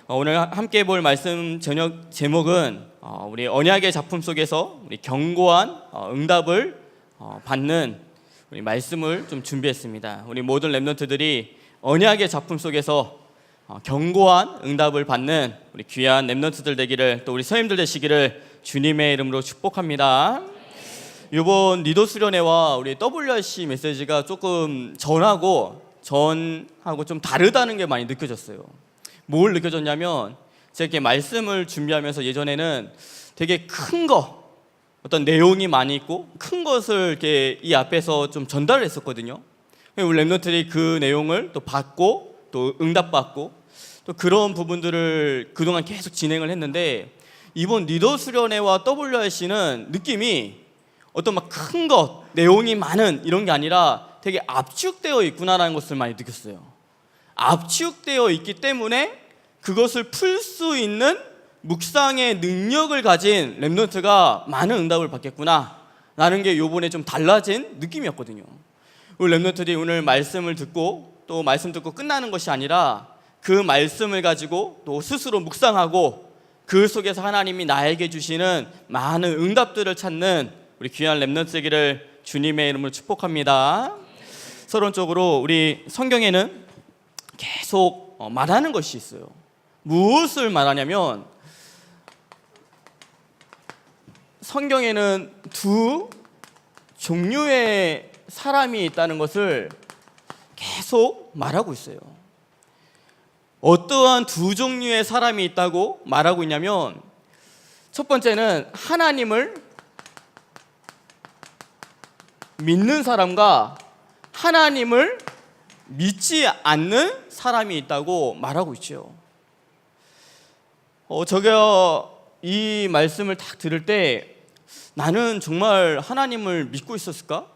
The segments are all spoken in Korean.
오늘 함께 볼 말씀 저녁 제목은 우리 언약의 작품 속에서 우리 견고한 응답을 받는 우리 말씀을 좀 준비했습니다. 우리 모든 렘넌트들이 언약의 작품 속에서 견고한 응답을 받는 우리 귀한 렘넌트들 되기를, 또 우리 선생님들 되시기를 주님의 이름으로 축복합니다. 이번 리더 수련회와 우리 WRC 메시지가 조금 전하고 좀 다르다는 게 많이 느껴졌어요. 뭘 느껴졌냐면, 제가 이렇게 말씀을 준비하면서 예전에는 되게 큰 거, 어떤 내용이 많이 있고 큰 것을 이렇게 이 앞에서 좀 전달을 했었거든요. 우리 렘넌트들이 그 내용을 또 받고 또 응답받고 또 그런 부분들을 그동안 계속 진행을 했는데, 이번 리더 수련회와 WRC는 느낌이 어떤 막 큰 것, 내용이 많은 이런 게 아니라 되게 압축되어 있구나라는 것을 많이 느꼈어요. 압축되어 있기 때문에 그것을 풀 수 있는 묵상의 능력을 가진 렘넌트가 많은 응답을 받겠구나 라는 게 이번에 좀 달라진 느낌이었거든요. 우리 렘넌트들이 오늘 말씀을 듣고 또 말씀 듣고 끝나는 것이 아니라 그 말씀을 가지고 또 스스로 묵상하고 그 속에서 하나님이 나에게 주시는 많은 응답들을 찾는 우리 귀한 렘넌트이기를 주님의 이름으로 축복합니다. 서론적으로 우리 성경에는 계속 말하는 것이 있어요. 무엇을 말하냐면, 성경에는 두 종류의 사람이 있다는 것을 계속 말하고 있어요. 어떠한 두 종류의 사람이 있다고 말하고 있냐면, 첫 번째는 하나님을 믿는 사람과 하나님을 믿지 않는 사람이 있다고 말하고 있죠. 제가 이 말씀을 딱 들을 때, 나는 정말 하나님을 믿고 있었을까?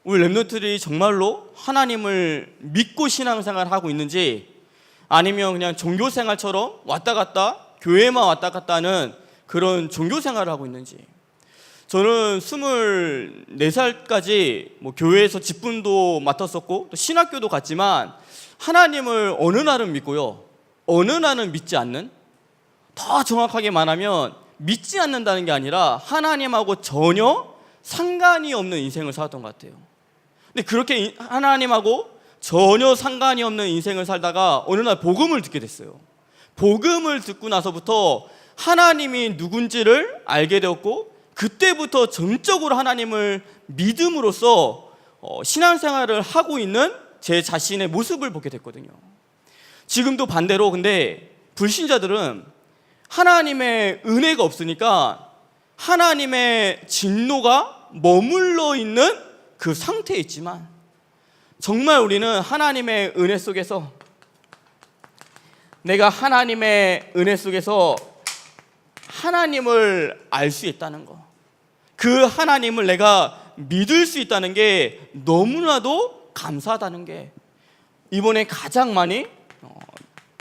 우리 렘넌트들이 정말로 하나님을 믿고 신앙생활을 하고 있는지, 아니면 그냥 종교생활처럼 왔다 갔다, 교회만 왔다 갔다 하는 그런 종교생활을 하고 있는지. 저는 24살까지 교회에서 직분도 맡았었고 또 신학교도 갔지만, 하나님을 어느 날은 믿고요, 어느 날은 믿지 않는, 더 정확하게 말하면 믿지 않는다는 게 아니라 하나님하고 전혀 상관이 없는 인생을 살았던 것 같아요. 근데 그렇게 하나님하고 전혀 상관이 없는 인생을 살다가 어느 날 복음을 듣게 됐어요. 복음을 듣고 나서부터 하나님이 누군지를 알게 되었고, 그때부터 전적으로 하나님을 믿음으로써 신앙생활을 하고 있는 제 자신의 모습을 보게 됐거든요. 지금도 반대로, 근데 불신자들은 하나님의 은혜가 없으니까 하나님의 진노가 머물러 있는 그 상태에 있지만, 정말 우리는 하나님의 은혜 속에서, 내가 하나님의 은혜 속에서 하나님을 알 수 있다는 거, 그 하나님을 내가 믿을 수 있다는 게 너무나도 감사하다는 게 이번에 가장 많이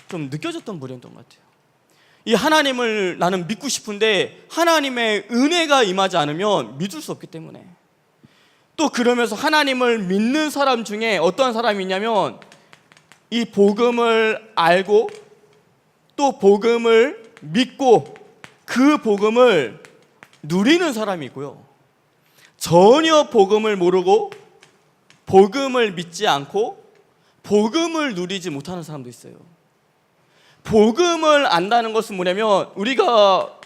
좀 느껴졌던 부분이었던 것 같아요. 이 하나님을 나는 믿고 싶은데 하나님의 은혜가 임하지 않으면 믿을 수 없기 때문에, 또 그러면서 하나님을 믿는 사람 중에 어떤 사람이 있냐면, 이 복음을 알고 또 복음을 믿고 그 복음을 누리는 사람이 있고요, 전혀 복음을 모르고 복음을 믿지 않고 복음을 누리지 못하는 사람도 있어요. 복음을 안다는 것은 뭐냐면, 우리가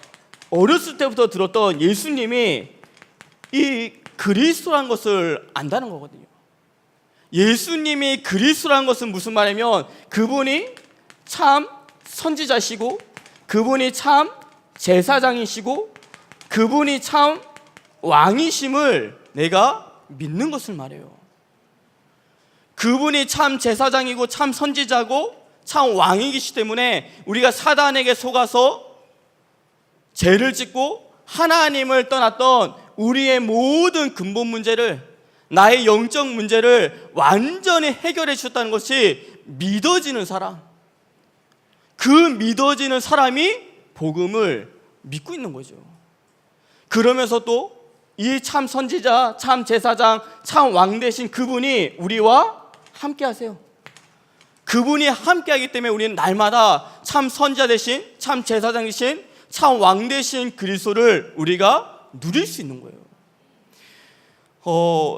어렸을 때부터 들었던 예수님이 이 그리스도라는 것을 안다는 거거든요. 예수님이 그리스도라는 것은 무슨 말이냐면, 그분이 참 선지자시고 그분이 참 제사장이시고 그분이 참 왕이심을 내가 믿는 것을 말해요. 그분이 참 제사장이고 참 선지자고 참 왕이시기 때문에 우리가 사단에게 속아서 죄를 짓고 하나님을 떠났던 우리의 모든 근본 문제를, 나의 영적 문제를 완전히 해결해 주셨다는 것이 믿어지는 사람, 그 믿어지는 사람이 복음을 믿고 있는 거죠. 그러면서 또 이 참 선지자, 참 제사장, 참 왕 되신 그분이 우리와 함께 하세요. 그분이 함께하기 때문에 우리는 날마다 참 선지자 되신, 참 제사장 되신, 참 왕 되신 그리스도를 우리가 누릴 수 있는 거예요.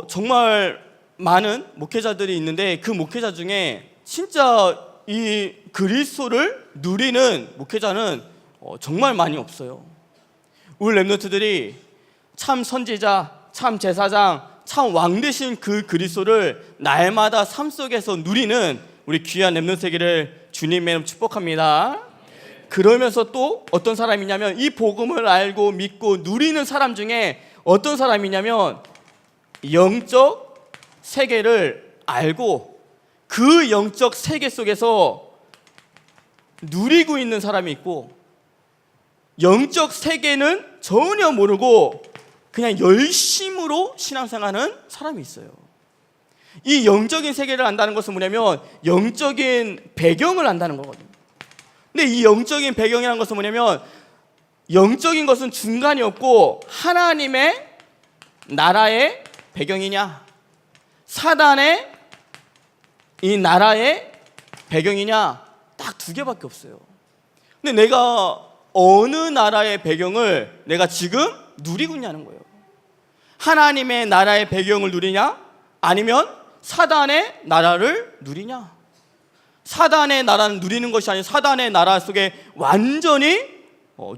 정말 많은 목회자들이 있는데 그 목회자 중에 진짜 이 그리스도를 누리는 목회자는 정말 많이 없어요. 우리 렘넌트들이 참 선지자, 참 제사장, 참 왕 되신 그 그리스도를 날마다 삶 속에서 누리는 우리 귀한 렘넌트 되기를 주님의 이름 축복합니다. 그러면서 또 어떤 사람이냐면 이 복음을 알고 믿고 누리는 사람 중에 어떤 사람이냐면 영적 세계를 알고 그 영적 세계 속에서 누리고 있는 사람이 있고, 영적 세계는 전혀 모르고 그냥 열심으로 신앙생활하는 사람이 있어요. 이 영적인 세계를 안다는 것은 뭐냐면 영적인 배경을 안다는 거거든요. 근데 이 영적인 배경이라는 것은 뭐냐면 영적인 것은 중간이 없고 하나님의 나라의 배경이냐, 사단의 이 나라의 배경이냐, 딱 두 개밖에 없어요. 근데 내가 어느 나라의 배경을 내가 지금 누리고 있냐는 거예요. 하나님의 나라의 배경을 누리냐, 아니면 사단의 나라를 누리냐. 사단의 나라를 누리는 것이 아니라 사단의 나라 속에 완전히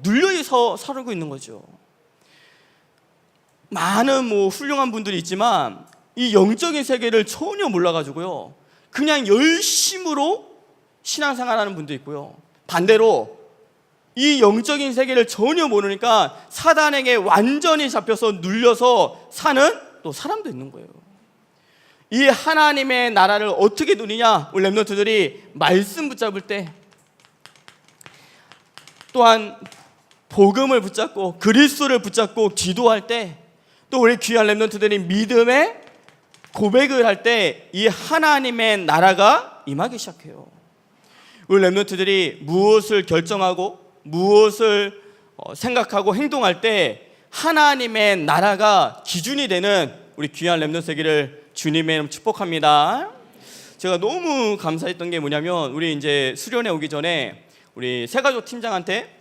눌려서 살고 있는 거죠. 많은 훌륭한 분들이 있지만 이 영적인 세계를 전혀 몰라가지고요, 그냥 열심으로 신앙생활하는 분도 있고요, 반대로 이 영적인 세계를 전혀 모르니까 사단에게 완전히 잡혀서 눌려서 사는 또 사람도 있는 거예요. 이 하나님의 나라를 어떻게 누리냐, 우리 렘넌트들이 말씀 붙잡을 때, 또한 복음을 붙잡고 그리스도를 붙잡고 기도할 때, 또 우리 귀한 렘넌트들이 믿음의 고백을 할 때 이 하나님의 나라가 임하기 시작해요. 우리 렘넌트들이 무엇을 결정하고 무엇을 생각하고 행동할 때 하나님의 나라가 기준이 되는 우리 귀한 렘넌트 되기를 주님의 이름 축복합니다. 제가 너무 감사했던 게 뭐냐면, 우리 이제 수련회 오기 전에 우리 새가족 팀장한테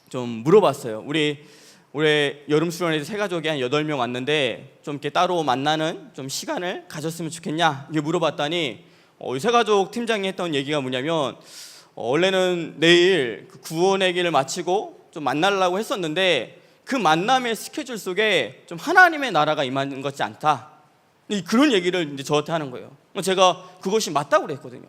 좀 물어봤어요. 우리 올해 여름 수련회에서 새가족이 한 8명 왔는데 좀 이렇게 따로 만나는 좀 시간을 가졌으면 좋겠냐, 이렇게 물어봤더니 새가족 팀장이 했던 얘기가 뭐냐면, 원래는 내일 구원회기를 마치고 좀 만나려고 했었는데 그 만남의 스케줄 속에 좀 하나님의 나라가 임하는 것이 않다, 그런 얘기를 이제 저한테 하는 거예요. 제가 그것이 맞다고 그랬거든요.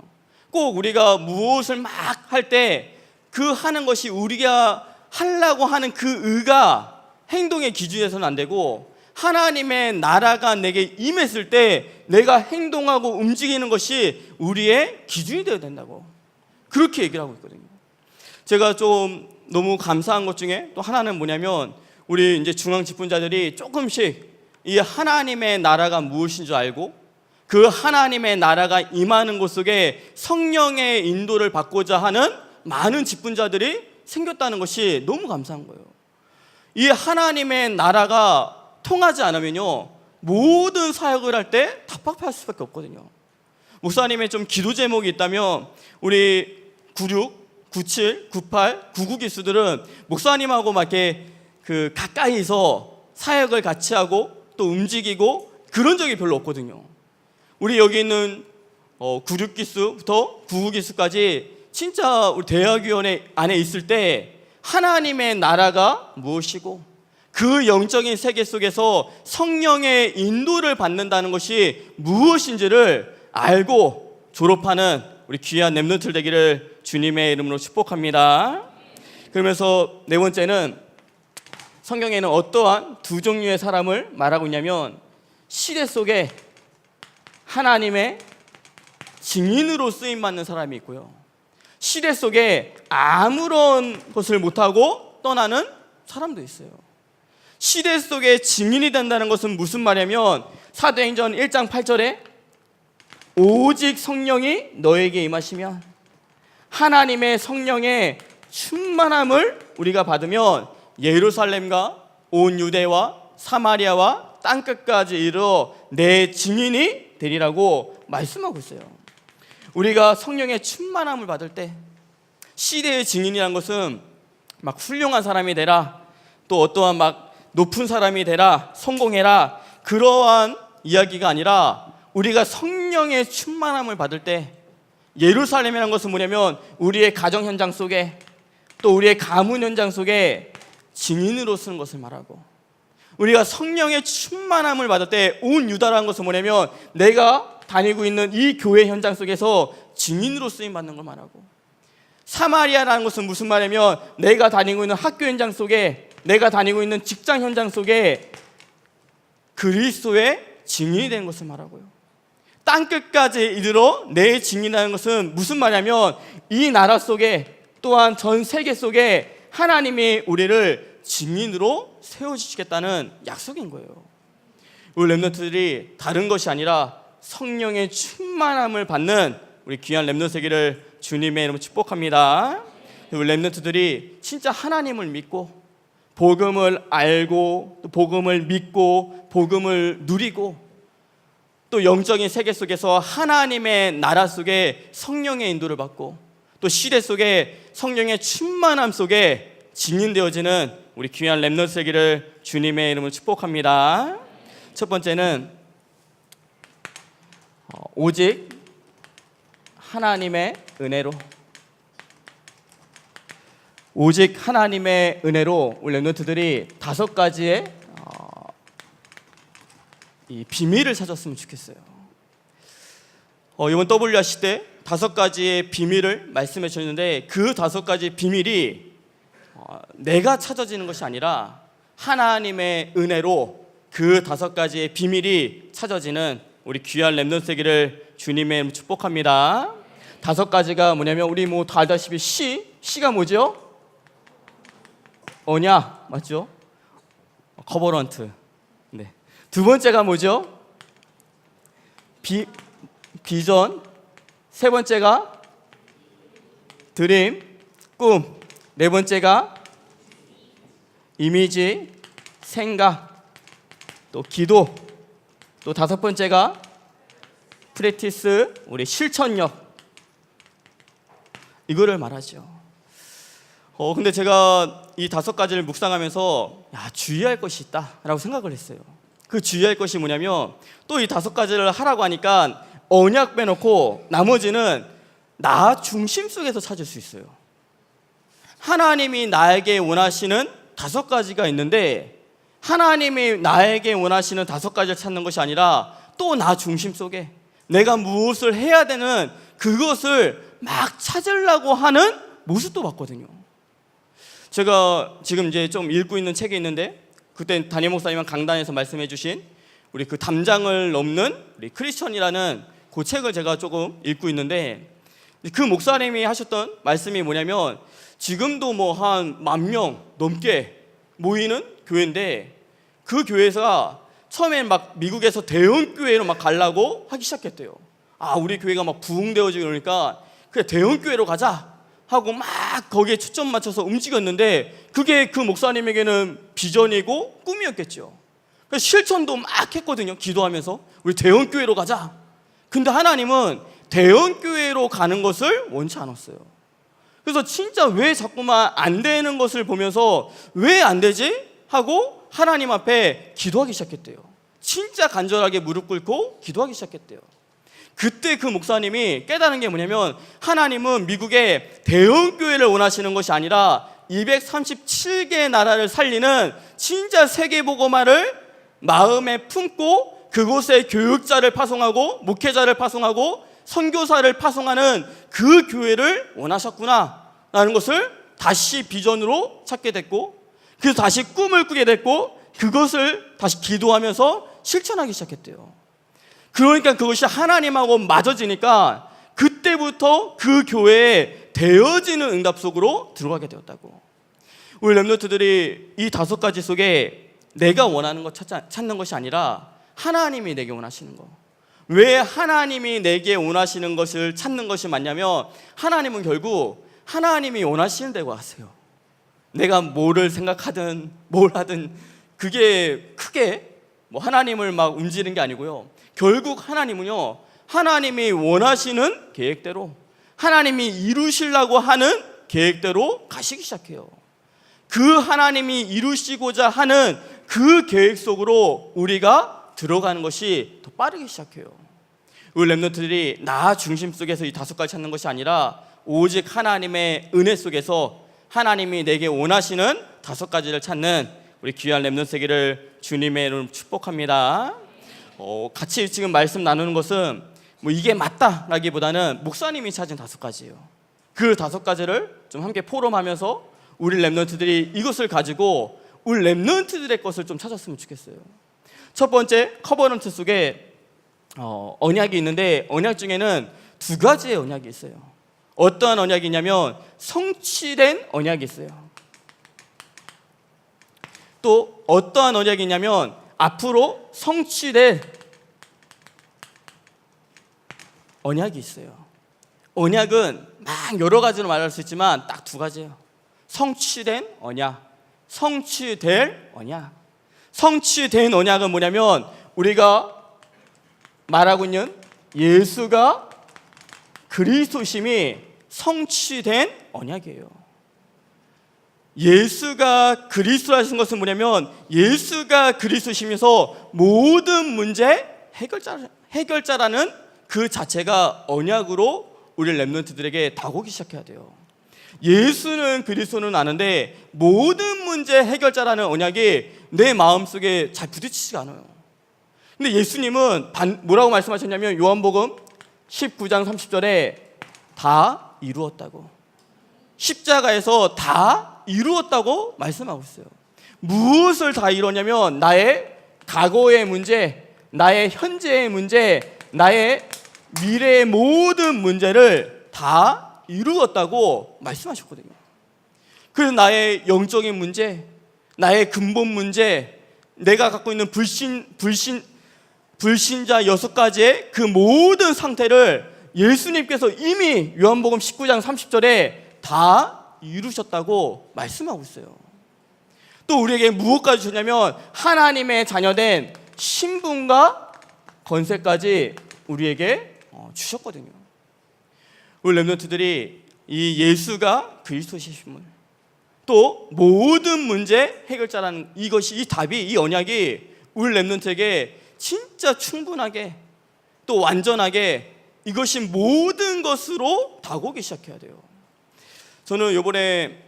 꼭 우리가 무엇을 막 할 때 그 하는 것이 우리가 하려고 하는 그 의가 행동의 기준에서는 안 되고, 하나님의 나라가 내게 임했을 때 내가 행동하고 움직이는 것이 우리의 기준이 되어야 된다고, 그렇게 얘기를 하고 있거든요. 제가 좀 너무 감사한 것 중에 또 하나는 뭐냐면, 우리 이제 중앙 직분자들이 조금씩 이 하나님의 나라가 무엇인 줄 알고 그 하나님의 나라가 임하는 곳 속에 성령의 인도를 받고자 하는 많은 직분자들이 생겼다는 것이 너무 감사한 거예요. 이 하나님의 나라가 통하지 않으면요, 모든 사역을 할 때 답답할 수밖에 없거든요. 목사님의 좀 기도 제목이 있다면 우리 96, 97, 98, 99 기수들은 목사님하고 막 이렇게 가까이서 사역을 같이 하고 또 움직이고 그런 적이 별로 없거든요. 우리 여기 있는 96 기수부터 99 기수까지 진짜 우리 대학위원회 안에 있을 때 하나님의 나라가 무엇이고 그 영적인 세계 속에서 성령의 인도를 받는다는 것이 무엇인지를 알고 졸업하는 우리 귀한 렘넌트 되기를 주님의 이름으로 축복합니다. 그러면서 네 번째는, 성경에는 어떠한 두 종류의 사람을 말하고 있냐면, 시대 속에 하나님의 증인으로 쓰임받는 사람이 있고요, 시대 속에 아무런 것을 못하고 떠나는 사람도 있어요. 시대 속에 증인이 된다는 것은 무슨 말이냐면, 사도행전 1장 8절에 오직 성령이 너에게 임하시면, 하나님의 성령의 충만함을 우리가 받으면 예루살렘과 온 유대와 사마리아와 땅끝까지 이르러 내 증인이 되리라고 말씀하고 있어요. 우리가 성령의 충만함을 받을 때, 시대의 증인이라는 것은 막 훌륭한 사람이 되라, 또 어떠한 막 높은 사람이 되라, 성공해라, 그러한 이야기가 아니라 우리가 성령의 충만함을 받을 때, 예루살렘이라는 것은 뭐냐면 우리의 가정 현장 속에, 또 우리의 가문 현장 속에 증인으로 쓰는 것을 말하고, 우리가 성령의 충만함을 받을 때 온 유다라는 것은 뭐냐면 내가 다니고 있는 이 교회 현장 속에서 증인으로 쓰임 받는 걸 말하고, 사마리아라는 것은 무슨 말이냐면 내가 다니고 있는 학교 현장 속에, 내가 다니고 있는 직장 현장 속에 그리스도의 증인이 되는 것을 말하고요. 땅끝까지 이르러 내 증인이라는 것은 무슨 말이냐면 이 나라 속에, 또한 전 세계 속에 하나님이 우리를 증인으로 세워주시겠다는 약속인 거예요. 우리 렘넌트들이 다른 것이 아니라 성령의 충만함을 받는 우리 귀한 렘넌트 되기를 주님의 이름으로 축복합니다. 우리 렘넌트들이 진짜 하나님을 믿고 복음을 알고, 또 복음을 믿고 복음을 누리고, 또 영적인 세계 속에서 하나님의 나라 속에 성령의 인도를 받고, 또 시대 속에 성령의 충만함 속에 증인되어지는 우리 귀한 렘넌트 되기를 주님의 이름으로 축복합니다. 첫 번째는 오직 하나님의 은혜로, 오직 하나님의 은혜로 우리 렘넌트들이 5가지의 이 비밀을 찾았으면 좋겠어요. 이번 WRC 때 5가지의 비밀을 말씀해 주셨는데, 그 5가지 비밀이 내가 찾아지는 것이 아니라 하나님의 은혜로 그 5가지의 비밀이 찾아지는 우리 귀한 렘넌트 되기를 주님의 이름으로 축복합니다. 5가지가 뭐냐면 우리 뭐 다 알다시피 시가 뭐죠? 언약, 맞죠? 커버런트. 네. 두 번째가 뭐죠? 비전. 세 번째가 드림, 꿈. 네 번째가 이미지, 생각, 또 기도. 또 5번째가 프랙티스, 우리 실천력. 이거를 말하죠. 근데 제가 이 5가지를 묵상하면서 주의할 것이 있다라고 생각을 했어요. 그 주의할 것이 뭐냐면, 또 이 5가지를 하라고 하니까 언약 빼놓고 나머지는 나 중심 속에서 찾을 수 있어요. 하나님이 나에게 원하시는 5가지가 있는데, 하나님이 나에게 원하시는 5가지를 찾는 것이 아니라 또 나 중심 속에 내가 무엇을 해야 되는 그것을 막 찾으려고 하는 모습도 봤거든요. 제가 지금 이제 좀 읽고 있는 책이 있는데, 그때 담임 목사님은 강단에서 말씀해 주신 우리 그 담장을 넘는 우리 크리스천이라는 그 책을 제가 조금 읽고 있는데, 그 목사님이 하셨던 말씀이 뭐냐면, 지금도 뭐 한 10,000명 넘게 모이는 교회인데, 그 교회가 처음엔 막 미국에서 대형 교회로 막 가려고 하기 시작했대요. 우리 교회가 막 부흥되어지고 그러니까 그래 대형 교회로 가자 하고 막 거기에 초점 맞춰서 움직였는데, 그게 그 목사님에게는 비전이고 꿈이었겠죠. 그래서 실천도 막 했거든요. 기도하면서 우리 대형 교회로 가자. 근데 하나님은 대형 교회로 가는 것을 원치 않았어요. 그래서 진짜 왜 자꾸만 안 되는 것을 보면서 왜 안 되지? 하고 하나님 앞에 기도하기 시작했대요. 진짜 간절하게 무릎 꿇고 기도하기 시작했대요. 그때 그 목사님이 깨달은 게 뭐냐면, 하나님은 미국의 대형 교회를 원하시는 것이 아니라 237개 나라를 살리는 진짜 세계복음화를 마음에 품고 그곳에 교육자를 파송하고 목회자를 파송하고 선교사를 파송하는 그 교회를 원하셨구나 라는 것을 다시 비전으로 찾게 됐고, 그래서 다시 꿈을 꾸게 됐고, 그것을 다시 기도하면서 실천하기 시작했대요. 그러니까 그것이 하나님하고 맞아지니까 그때부터 그 교회에 되어지는 응답 속으로 들어가게 되었다고. 우리 렘넌트들이 이 5가지 속에 내가 원하는 것 찾는 것이 아니라 하나님이 내게 원하시는 거. 왜 하나님이 내게 원하시는 것을 찾는 것이 맞냐면, 하나님은 결국 하나님이 원하시는 데로 가세요. 내가 뭐를 생각하든 뭘 하든 그게 크게 뭐 하나님을 막 움직이는 게 아니고요. 결국 하나님은요, 하나님이 원하시는 계획대로, 하나님이 이루시려고 하는 계획대로 가시기 시작해요. 그 하나님이 이루시고자 하는 그 계획 속으로 우리가 들어가는 것이 더 빠르기 시작해요. 우리 렘넌트들이 나 중심 속에서 이 5가지 찾는 것이 아니라 오직 하나님의 은혜 속에서 하나님이 내게 원하시는 5가지를 찾는 우리 귀한 렘넌트 세계를 주님의 이름으로 축복합니다. 같이 지금 말씀 나누는 것은 뭐 이게 맞다라기보다는 목사님이 찾은 5가지예요. 그 5가지를 좀 함께 포럼하면서 우리 렘넌트들이 이것을 가지고 우리 렘넌트들의 것을 좀 찾았으면 좋겠어요. 첫 번째, 커버넌트 속에 언약이 있는데 언약 중에는 2가지의 언약이 있어요. 어떠한 언약이냐면 성취된 언약이 있어요. 또 어떠한 언약이냐면 앞으로 성취될 언약이 있어요. 언약은 막 여러 가지로 말할 수 있지만 딱 2가지예요. 성취된 언약, 성취될 언약. 성취된 언약은 뭐냐면 우리가 말하고 있는 예수가 그리스도심이 성취된 언약이에요. 예수가 그리스도라신 것은 뭐냐면 예수가 그리스도심에서 모든 문제 해결자라는 그 자체가 언약으로 우리 렘넌트들에게 다가오기 시작해야 돼요. 예수는 그리스도는 아는데 모든 문제 해결자라는 언약이 내 마음속에 잘 부딪히지가 않아요. 근데 예수님은 뭐라고 말씀하셨냐면 요한복음 19장 30절에 다 이루었다고, 십자가에서 다 이루었다고 말씀하고 있어요. 무엇을 다 이뤘냐면 나의 과거의 문제, 나의 현재의 문제, 나의 미래의 모든 문제를 다 이루었다고 말씀하셨거든요. 그래서 나의 영적인 문제, 나의 근본 문제, 내가 갖고 있는 불신자 6가지의 그 모든 상태를 예수님께서 이미 요한복음 19장 30절에 다 이루셨다고 말씀하고 있어요. 또 우리에게 무엇까지 주냐면 하나님의 자녀된 신분과 권세까지 우리에게 주셨거든요. 우리 렘넌트들이 이 예수가 그리스도이심을, 또 모든 문제 해결자라는 이것이, 이 답이, 이 언약이 우리 렘넌트에게 진짜 충분하게 또 완전하게 이것이 모든 것으로 다가오기 시작해야 돼요. 저는 이번에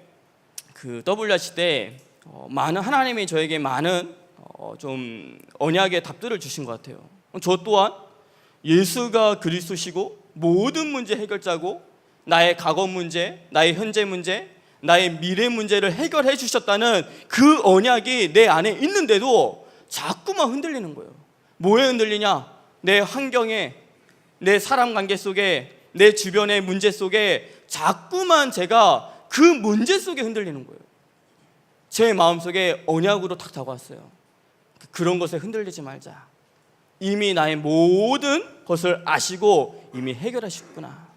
그 WRC 때 많은 하나님이 저에게 많은 좀 언약의 답들을 주신 것 같아요. 저 또한 예수가 그리스도시고 모든 문제 해결자고 나의 과거 문제, 나의 현재 문제, 나의 미래 문제를 해결해 주셨다는 그 언약이 내 안에 있는데도 자꾸만 흔들리는 거예요. 뭐에 흔들리냐? 내 환경에, 내 사람 관계 속에, 내 주변의 문제 속에 자꾸만 제가 그 문제 속에 흔들리는 거예요. 제 마음속에 언약으로 탁 다가왔어요. 그런 것에 흔들리지 말자. 이미 나의 모든 것을 아시고 이미 해결하셨구나.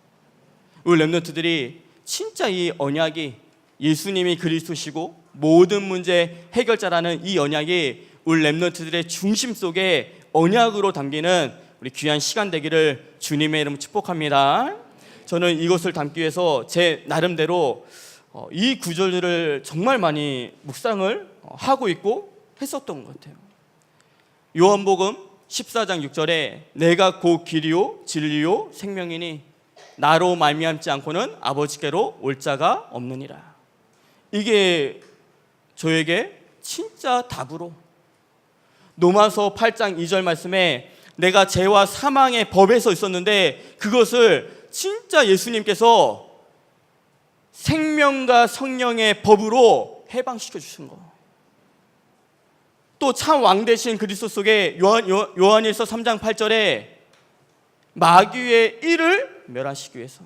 우리 렘넌트들이 진짜 이 언약이 예수님이 그리스도시고 모든 문제 해결자라는 이 언약이 우리 렘넌트들의 중심 속에 언약으로 담기는 우리 귀한 시간 되기를 주님의 이름으로 축복합니다. 저는 이것을 담기 위해서 제 나름대로 이 구절들을 정말 많이 묵상을 하고 있고 했었던 것 같아요. 요한복음 14장 6절에 내가 곧 길이요 진리요 생명이니 나로 말미암지 않고는 아버지께로 올 자가 없느니라. 이게 저에게 진짜 답으로, 로마서 8장 2절 말씀에 내가 죄와 사망의 법에서 있었는데 그것을 진짜 예수님께서 생명과 성령의 법으로 해방시켜 주신 거. 또 참 왕 되신 그리스도 속에 요한일서 3장 8절에 마귀의 일을 멸하시기 위해서,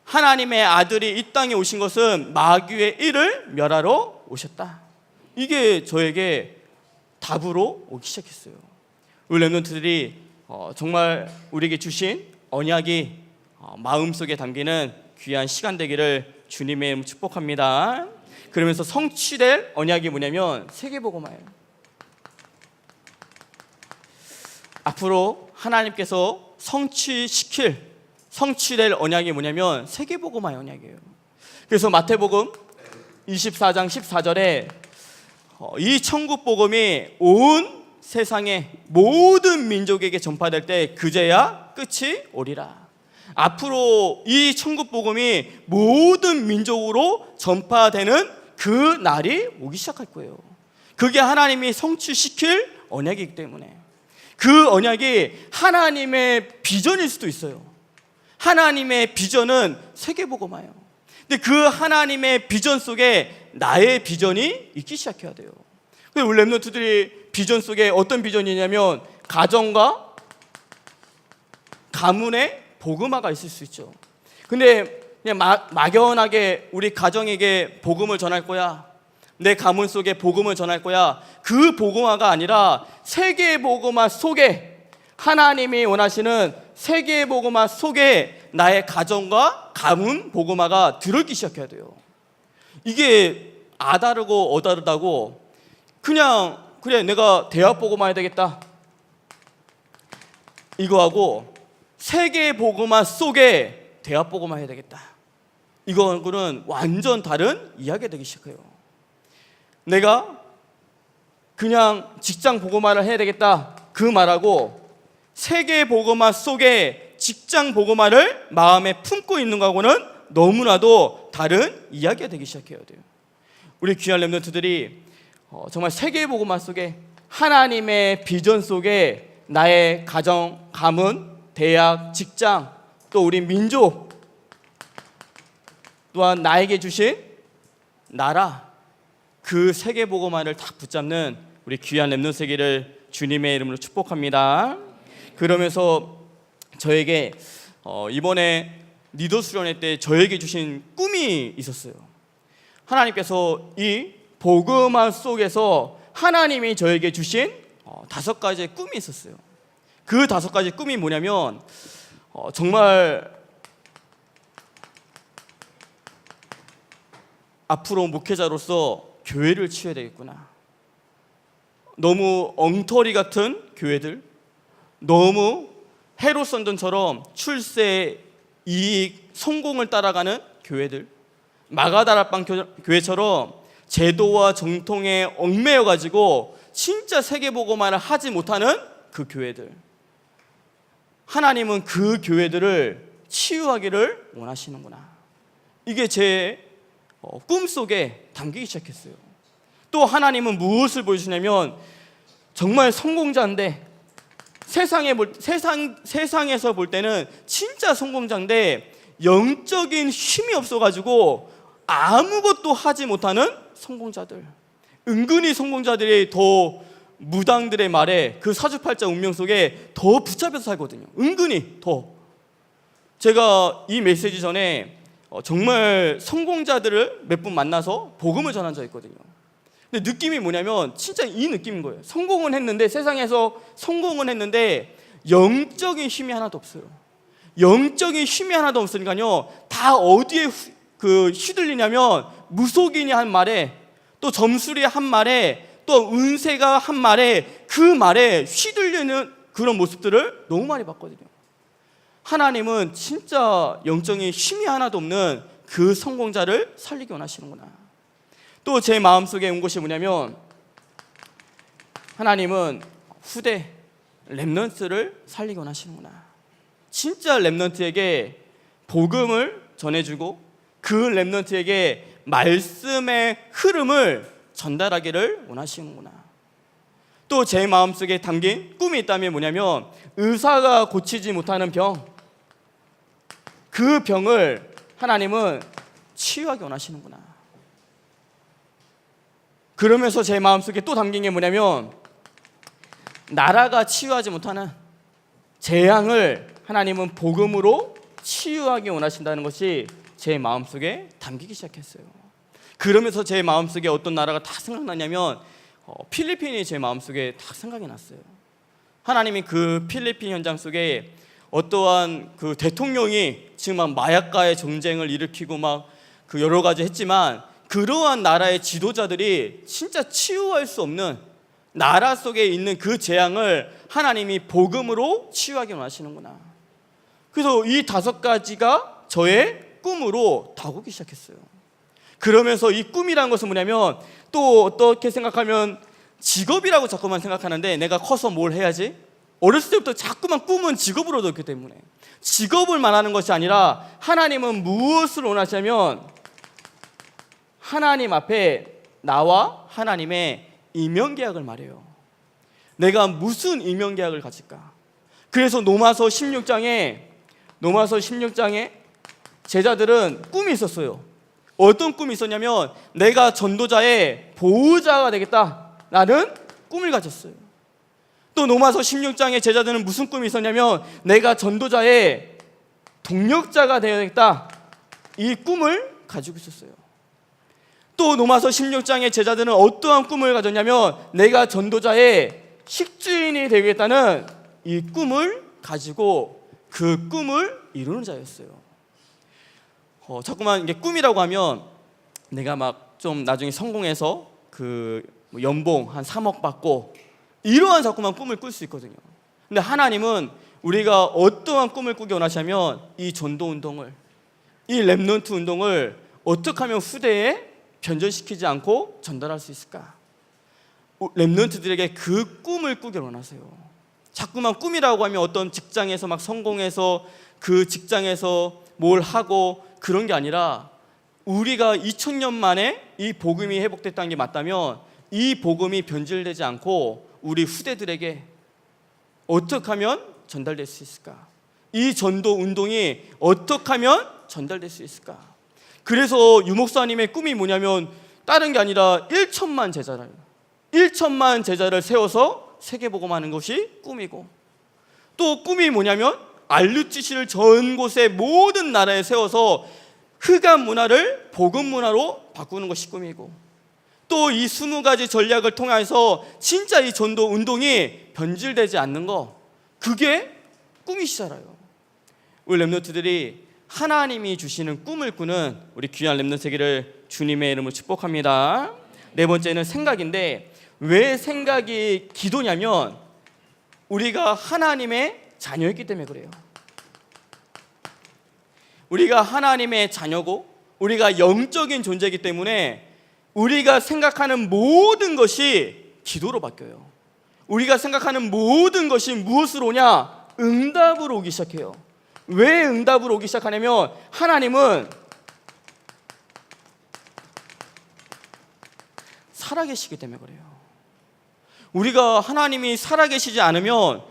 하나님의 아들이 이 땅에 오신 것은 마귀의 일을 멸하러 오셨다. 이게 저에게 답으로 오기 시작했어요. 우리 렘넌트들이 정말 우리에게 주신 언약이 마음속에 담기는 귀한 시간 되기를 주님의 이름으로 축복합니다. 그러면서 성취될 언약이 뭐냐면 세계복음화예요. 앞으로 하나님께서 성취될 언약이 뭐냐면 세계복음화의 언약이에요. 그래서 마태복음 24장 14절에 이 천국 복음이 온 세상의 모든 민족에게 전파될 때 그제야 끝이 오리라. 앞으로 이 천국 복음이 모든 민족으로 전파되는 그 날이 오기 시작할 거예요. 그게 하나님이 성취시킬 언약이기 때문에, 그 언약이 하나님의 비전일 수도 있어요. 하나님의 비전은 세계복음화예요. 근데 그 하나님의 비전 속에 나의 비전이 있기 시작해야 돼요. 우리 랩런트들이 비전 속에 어떤 비전이냐면 가정과 가문의 복음화가 있을 수 있죠. 근데 그냥 막연하게 우리 가정에게 복음을 전할 거야, 내 가문 속에 복음을 전할 거야, 그 복음화가 아니라 세계 복음화 속에, 하나님이 원하시는 세계 복음화 속에 나의 가정과 가문 복음화가 들어있기 시작해야 돼요. 이게 아다르고 어다르다고 그냥 그래 내가 대학 복음화 해야 되겠다 이거하고 세계 복음화 속에 대학 복음화 해야 되겠다 이거는 완전 다른 이야기가 되기 시작해요. 내가 그냥 직장 복음화를 해야 되겠다 그 말하고 세계 복음화 속에 직장 복음화를 마음에 품고 있는 거하고는 너무나도 다른 이야기가 되기 시작해야 돼요. 우리 귀한 랩런트들이 정말 세계 복음화 속에, 하나님의 비전 속에 나의 가정, 가문, 대학, 직장, 또 우리 민족, 또한 나에게 주신 나라, 그 세계 복음화를 딱 붙잡는 우리 귀한 랩런트 세계를 주님의 이름으로 축복합니다. 그러면서 저에게 이번에 리더 수련회 때 저에게 주신 꿈이 있었어요. 하나님께서 이 복음화 속에서 하나님이 저에게 주신 5가지의 꿈이 있었어요. 그 5가지 꿈이 뭐냐면 정말 앞으로 목회자로서 교회를 치워야 되겠구나. 너무 엉터리 같은 교회들, 너무 헤롯 선전처럼 출세, 이익, 성공을 따라가는 교회들, 마가다락방 교회처럼 제도와 정통에 얽매여 가지고 진짜 세계복음화를 하지 못하는 그 교회들, 하나님은 그 교회들을 치유하기를 원하시는구나. 이게 제 꿈속에 담기기 시작했어요. 또 하나님은 무엇을 보여주냐면 정말 성공자인데 세상에서 볼 때는 진짜 성공자인데 영적인 힘이 없어가지고 아무것도 하지 못하는 성공자들, 은근히 성공자들이 더 무당들의 말에 그 사주팔자 운명 속에 더 붙잡혀서 살거든요. 은근히 더. 제가 이 메시지 전에 정말 성공자들을 몇 분 만나서 복음을 전한 적이 있거든요. 근데 느낌이 뭐냐면 진짜 이 느낌인 거예요. 성공은 했는데, 세상에서 성공은 했는데 영적인 힘이 하나도 없어요. 영적인 힘이 하나도 없으니까요, 다 어디에 휘둘리냐면 무속인이 한 말에, 또 점술이 한 말에, 또 운세가 한 말에, 그 말에 휘둘리는 그런 모습들을 너무 많이 봤거든요. 하나님은 진짜 영적인 힘이 하나도 없는 그 성공자를 살리기 원하시는구나. 또 제 마음속에 온 것이 뭐냐면 하나님은 후대 랩넌트를 살리기 원하시는구나. 진짜 랩넌트에게 복음을 전해주고 그 랩넌트에게 말씀의 흐름을 전달하기를 원하시는구나. 또 제 마음속에 담긴 꿈이 있다면 뭐냐면 의사가 고치지 못하는 병, 그 병을 하나님은 치유하기 원하시는구나. 그러면서 제 마음속에 또 담긴 게 뭐냐면 나라가 치유하지 못하는 재앙을 하나님은 복음으로 치유하기 원하신다는 것이 제 마음속에 담기기 시작했어요. 그러면서 제 마음속에 어떤 나라가 다 생각나냐면 필리핀이 제 마음속에 다 생각이 났어요. 하나님이 그 필리핀 현장 속에 어떠한 그 대통령이 지금 막 마약과의 전쟁을 일으키고 막 그 여러 가지 했지만 그러한 나라의 지도자들이 진짜 치유할 수 없는 나라 속에 있는 그 재앙을 하나님이 복음으로 치유하기 원하시는구나. 그래서 이 5가지가 저의 꿈으로 다가오기 시작했어요. 그러면서 이 꿈이라는 것은 뭐냐면 또 어떻게 생각하면 직업이라고 자꾸만 생각하는데 내가 커서 뭘 해야지? 어렸을 때부터 자꾸만 꿈은 직업으로 넣기 때문에 직업을 말하는 것이 아니라 하나님은 무엇을 원하시냐면 하나님 앞에 나와 하나님의 이면계약을 말해요. 내가 무슨 이면계약을 가질까? 그래서 로마서 16장에 제자들은 꿈이 있었어요. 어떤 꿈이 있었냐면 내가 전도자의 보호자가 되겠다라는 꿈을 가졌어요. 또 로마서 16장의 제자들은 무슨 꿈이 있었냐면 내가 전도자의 동력자가 되어야겠다, 이 꿈을 가지고 있었어요. 또 로마서 16장의 제자들은 어떠한 꿈을 가졌냐면 내가 전도자의 식주인이 되겠다는 이 꿈을 가지고 그 꿈을 이루는 자였어요. 자꾸만 이게 꿈이라고 하면 내가 막 좀 나중에 성공해서 그 연봉 한 3억 받고 이러한 자꾸만 꿈을 꿀 수 있거든요. 근데 하나님은 우리가 어떠한 꿈을 꾸기 원하시냐면 이 전도 운동을, 이 렘넌트 운동을 어떻게 하면 후대에 변절시키지 않고 전달할 수 있을까? 렘넌트들에게 그 꿈을 꾸길 원하세요. 자꾸만 꿈이라고 하면 어떤 직장에서 막 성공해서 그 직장에서 뭘 하고 그런 게 아니라 우리가 2000년 만에 이 복음이 회복됐다는 게 맞다면 이 복음이 변질되지 않고 우리 후대들에게 어떻게 하면 전달될 수 있을까? 이 전도 운동이 어떻게 하면 전달될 수 있을까? 그래서 유목사님의 꿈이 뭐냐면 다른 게 아니라 1천만 제자를 세워서 세계복음하는 것이 꿈이고, 또 꿈이 뭐냐면 알루티시를 전 곳의 모든 나라에 세워서 흑암 문화를 복음 문화로 바꾸는 것이 꿈이고, 또 이 20가지 전략을 통해서 진짜 이 전도 운동이 변질되지 않는 거, 그게 꿈이시잖아요. 우리 렘넌트들이 하나님이 주시는 꿈을 꾸는 우리 귀한 렘넌트 되기를 주님의 이름으로 축복합니다. 네 번째는 생각인데, 왜 생각이 기도냐면 우리가 하나님의 자녀이기 때문에 그래요. 우리가 하나님의 자녀고 우리가 영적인 존재이기 때문에 우리가 생각하는 모든 것이 기도로 바뀌어요. 우리가 생각하는 모든 것이 무엇으로 오냐? 응답으로 오기 시작해요. 왜 응답으로 오기 시작하냐면 하나님은 살아계시기 때문에 그래요. 우리가 하나님이 살아계시지 않으면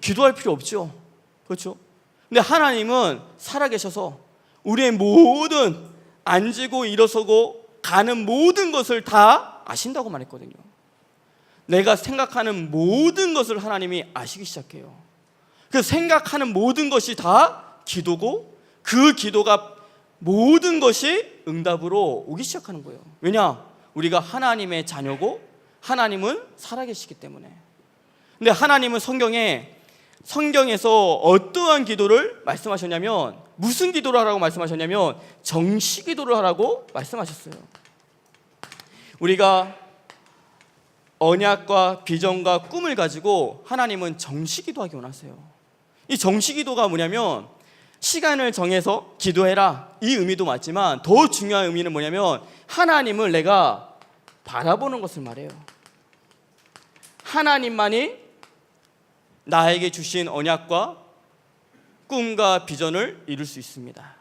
기도할 필요 없죠. 그렇죠? 근데 하나님은 살아계셔서 우리의 모든 앉고 일어서고 가는 모든 것을 다 아신다고 말했거든요. 내가 생각하는 모든 것을 하나님이 아시기 시작해요. 그래서 생각하는 모든 것이 다 기도고 그 기도가 모든 것이 응답으로 오기 시작하는 거예요. 왜냐? 우리가 하나님의 자녀고 하나님은 살아계시기 때문에. 근데 하나님은 성경에서 어떠한 기도를 말씀하셨냐면, 무슨 기도를 하라고 말씀하셨냐면 정시 기도를 하라고 말씀하셨어요. 우리가 언약과 비전과 꿈을 가지고 하나님은 정시 기도하기 원하세요. 이 정시 기도가 뭐냐면 시간을 정해서 기도해라, 이 의미도 맞지만 더 중요한 의미는 뭐냐면 하나님을 내가 바라보는 것을 말해요. 하나님만이 나에게 주신 언약과 꿈과 비전을 이룰 수 있습니다.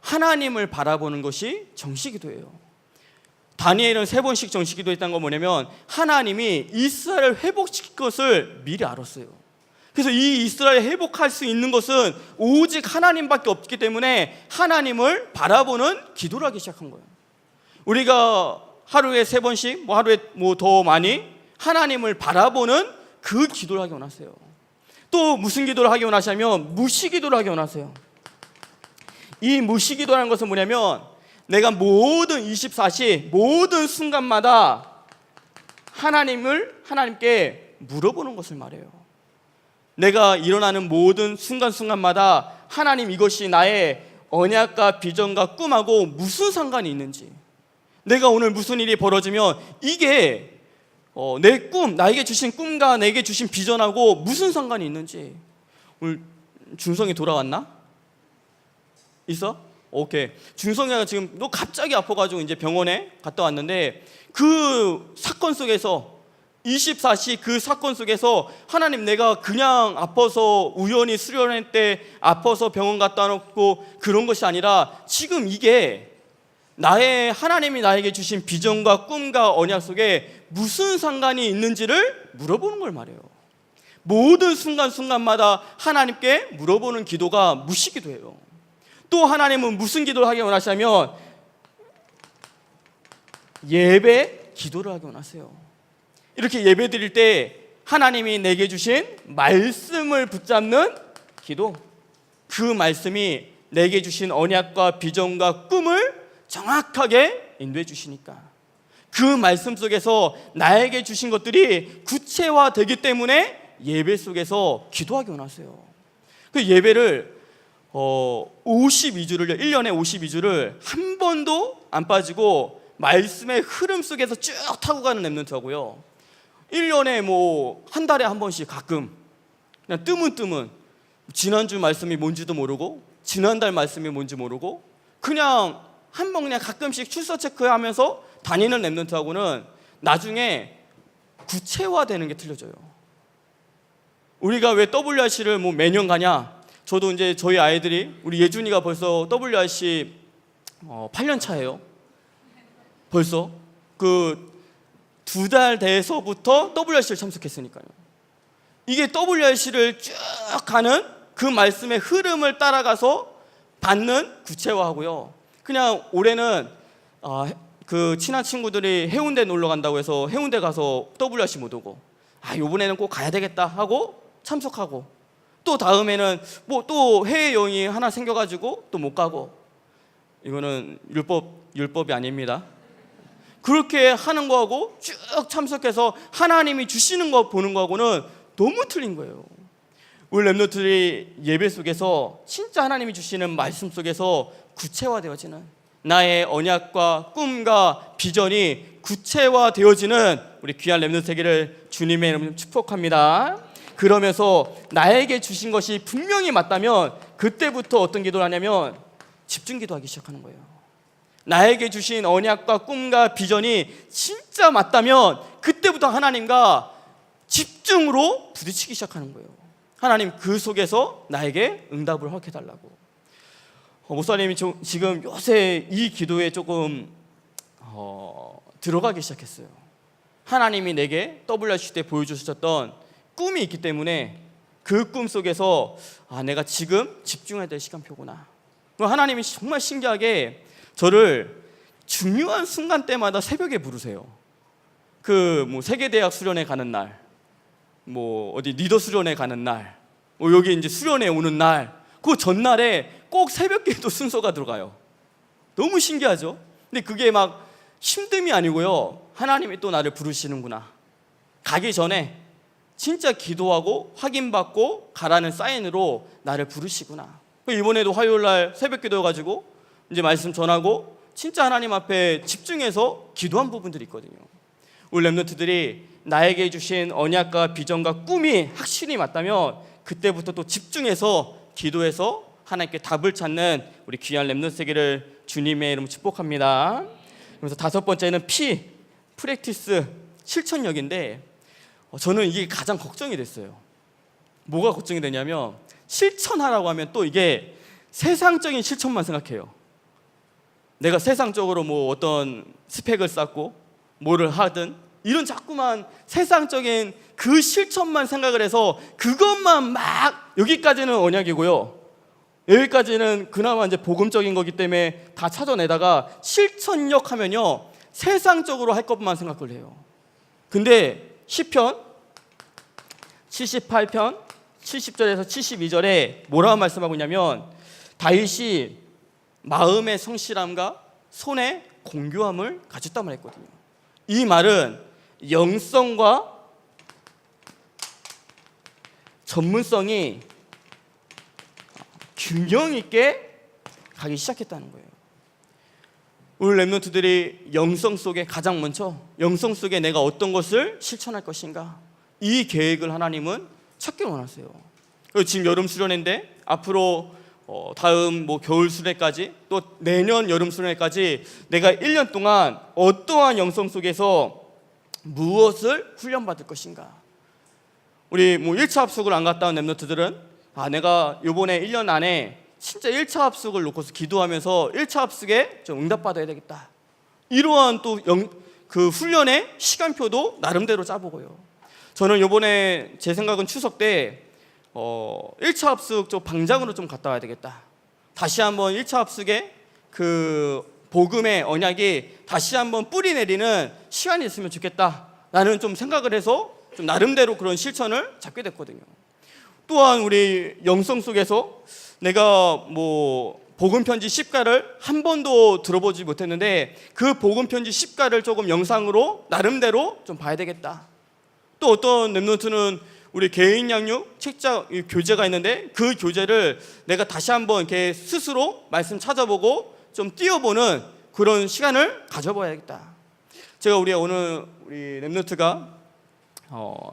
하나님을 바라보는 것이 정시기도예요. 다니엘은 3번씩 정시기도했다는 건 뭐냐면 하나님이 이스라엘을 회복시킬 것을 미리 알았어요. 그래서 이 이스라엘을 회복할 수 있는 것은 오직 하나님밖에 없기 때문에 하나님을 바라보는 기도를 하기 시작한 거예요. 우리가 하루에 3번씩 하루에 더 많이 하나님을 바라보는 그 기도를 하기 원하세요. 또 무슨 기도를 하기 원하시냐면 무시기도를 하기 원하세요. 이 무시기도라는 것은 뭐냐면 내가 모든 24시 모든 순간마다 하나님께 물어보는 것을 말해요. 내가 일어나는 모든 순간순간마다 하나님, 이것이 나의 언약과 비전과 꿈하고 무슨 상관이 있는지, 내가 오늘 무슨 일이 벌어지면 이게 내 꿈, 나에게 주신 꿈과 내게 주신 비전하고 무슨 상관이 있는지, 오늘 준성이 돌아왔나? 있어? 오케이. 준성이가 지금 너 갑자기 아파가지고 이제 병원에 갔다 왔는데 그 사건 속에서 24시 그 사건 속에서 하나님, 내가 그냥 아파서 우연히 수련회 때 아파서 병원 갔다 놓고 그런 것이 아니라 지금 이게 나의 하나님이 나에게 주신 비전과 꿈과 언약 속에 무슨 상관이 있는지를 물어보는 걸 말해요. 모든 순간순간마다 하나님께 물어보는 기도가 묵시기도예요. 또 하나님은 무슨 기도를 하기 원하시냐면 예배 기도를 하기 원하세요. 이렇게 예배 드릴 때 하나님이 내게 주신 말씀을 붙잡는 기도, 그 말씀이 내게 주신 언약과 비전과 꿈을 정확하게 인도해 주시니까 그 말씀 속에서 나에게 주신 것들이 구체화되기 때문에 예배 속에서 기도하기 원하세요. 그 예배를 52주를 1년에 52주를 한 번도 안 빠지고 말씀의 흐름 속에서 쭉 타고 가는 랩런트하고요, 1년에 뭐 한 달에 한 번씩 가끔 그냥 뜨문뜨문 지난주 말씀이 뭔지도 모르고 지난달 말씀이 뭔지 모르고 그냥 한 번 그냥 가끔씩 출석 체크하면서 다니는 랩런트하고는 나중에 구체화되는 게 틀려져요. 우리가 왜 WRC를 뭐 매년 가냐? 저도 이제 저희 아이들이, 우리 예준이가 벌써 WRC 8년 차예요. 벌써 그 2달 돼서부터 WRC를 참석했으니까요. 이게 WRC를 쭉 가는 그 말씀의 흐름을 따라가서 받는 구체화하고요. 그냥 올해는 그 친한 친구들이 해운대 놀러 간다고 해서 해운대 가서 WRC 못 오고, 이번에는 꼭 가야 되겠다 하고 참석하고, 또 다음에는 뭐 또 해외 여행이 하나 생겨가지고 또 못 가고, 이거는 율법이 아닙니다. 그렇게 하는 거하고 쭉 참석해서 하나님이 주시는 거 보는 거하고는 너무 틀린 거예요. 우리 랩런트들이 예배 속에서 진짜 하나님이 주시는 말씀 속에서 구체화되어지는, 나의 언약과 꿈과 비전이 구체화되어지는 우리 귀한 랩런트 세계를 주님의 이름으로 축복합니다. 그러면서 나에게 주신 것이 분명히 맞다면 그때부터 어떤 기도를 하냐면 집중 기도하기 시작하는 거예요. 나에게 주신 언약과 꿈과 비전이 진짜 맞다면 그때부터 하나님과 집중으로 부딪히기 시작하는 거예요. 하나님, 그 속에서 나에게 응답을 허락해달라고. 목사님이 지금 요새 이 기도에 조금 들어가기 시작했어요. 하나님이 내게 WRC 때 보여주셨던 꿈이 있기 때문에 그 꿈 속에서 내가 지금 집중해야 될 시간표구나. 하나님이 정말 신기하게 저를 중요한 순간 때마다 새벽에 부르세요. 그 뭐 세계대학 수련회 가는 날, 뭐 어디 리더 수련회 가는 날, 뭐 여기 이제 수련회 오는 날, 그 전날에 꼭 새벽 기도 순서가 들어가요. 너무 신기하죠? 근데 그게 막 힘듦이 아니고요, 하나님이 또 나를 부르시는구나. 가기 전에 진짜 기도하고 확인받고 가라는 사인으로 나를 부르시구나. 이번에도 화요일날 새벽 기도해가지고 이제 말씀 전하고 진짜 하나님 앞에 집중해서 기도한 부분들이 있거든요. 우리 랩런트들이 나에게 주신 언약과 비전과 꿈이 확실히 맞다면 그때부터 또 집중해서 기도해서 하나님께 답을 찾는 우리 귀한 랩런트 세계를 주님의 이름으로 축복합니다. 그래서 5번째는 프랙티스 실천력인데, 저는 이게 가장 걱정이 됐어요. 뭐가 걱정이 되냐면 실천하라고 하면 또 이게 세상적인 실천만 생각해요. 내가 세상적으로 뭐 어떤 스펙을 쌓고 뭐를 하든 이런 자꾸만 세상적인 그 실천만 생각을 해서 그것만 막, 여기까지는 언약이고요, 여기까지는 그나마 이제 복음적인 거기 때문에 다 찾아내다가 실천력 하면요 세상적으로 할 것만 생각을 해요. 근데 시편 78편 70절에서 72절에 뭐라고 말씀하고 있냐면, 다윗이 마음의 성실함과 손의 공교함을 가졌단 말했거든요. 이 말은 영성과 전문성이 균형 있게 가기 시작했다는 거예요. 우리 랩런트들이 영성 속에 가장 먼저, 영성 속에 내가 어떤 것을 실천할 것인가, 이 계획을 하나님은 찾기 원하세요. 지금 여름 수련회인데 앞으로 다음 뭐 겨울 수련회까지 또 내년 여름 수련회까지 내가 1년 동안 어떠한 영성 속에서 무엇을 훈련받을 것인가. 우리 뭐 1차 합숙을 안 갔다 온 랩런트들은 내가 요번에 1년 안에 진짜 1차 합숙을 놓고서 기도하면서 1차 합숙에 좀 응답받아야 되겠다. 이러한 또 그 훈련의 시간표도 나름대로 짜보고요. 저는 요번에 제 생각은 추석 때 1차 합숙 좀 방장으로 좀 갔다 와야 되겠다. 다시 한번 1차 합숙에 그 복음의 언약이 다시 한번 뿌리 내리는 시간이 있으면 좋겠다. 나는 좀 생각을 해서 좀 나름대로 그런 실천을 잡게 됐거든요. 또한 우리 영성 속에서 내가 뭐 복음 편지 10가를 한 번도 들어보지 못했는데 그 복음 편지 10가를 조금 영상으로 나름대로 좀 봐야 되겠다. 또 어떤 랩런트는 우리 개인 양육 책자 교재가 있는데 그 교재를 내가 다시 한번 이렇게 스스로 말씀 찾아보고 좀 띄워보는 그런 시간을 가져봐야겠다. 제가 오늘 우리 랩런트가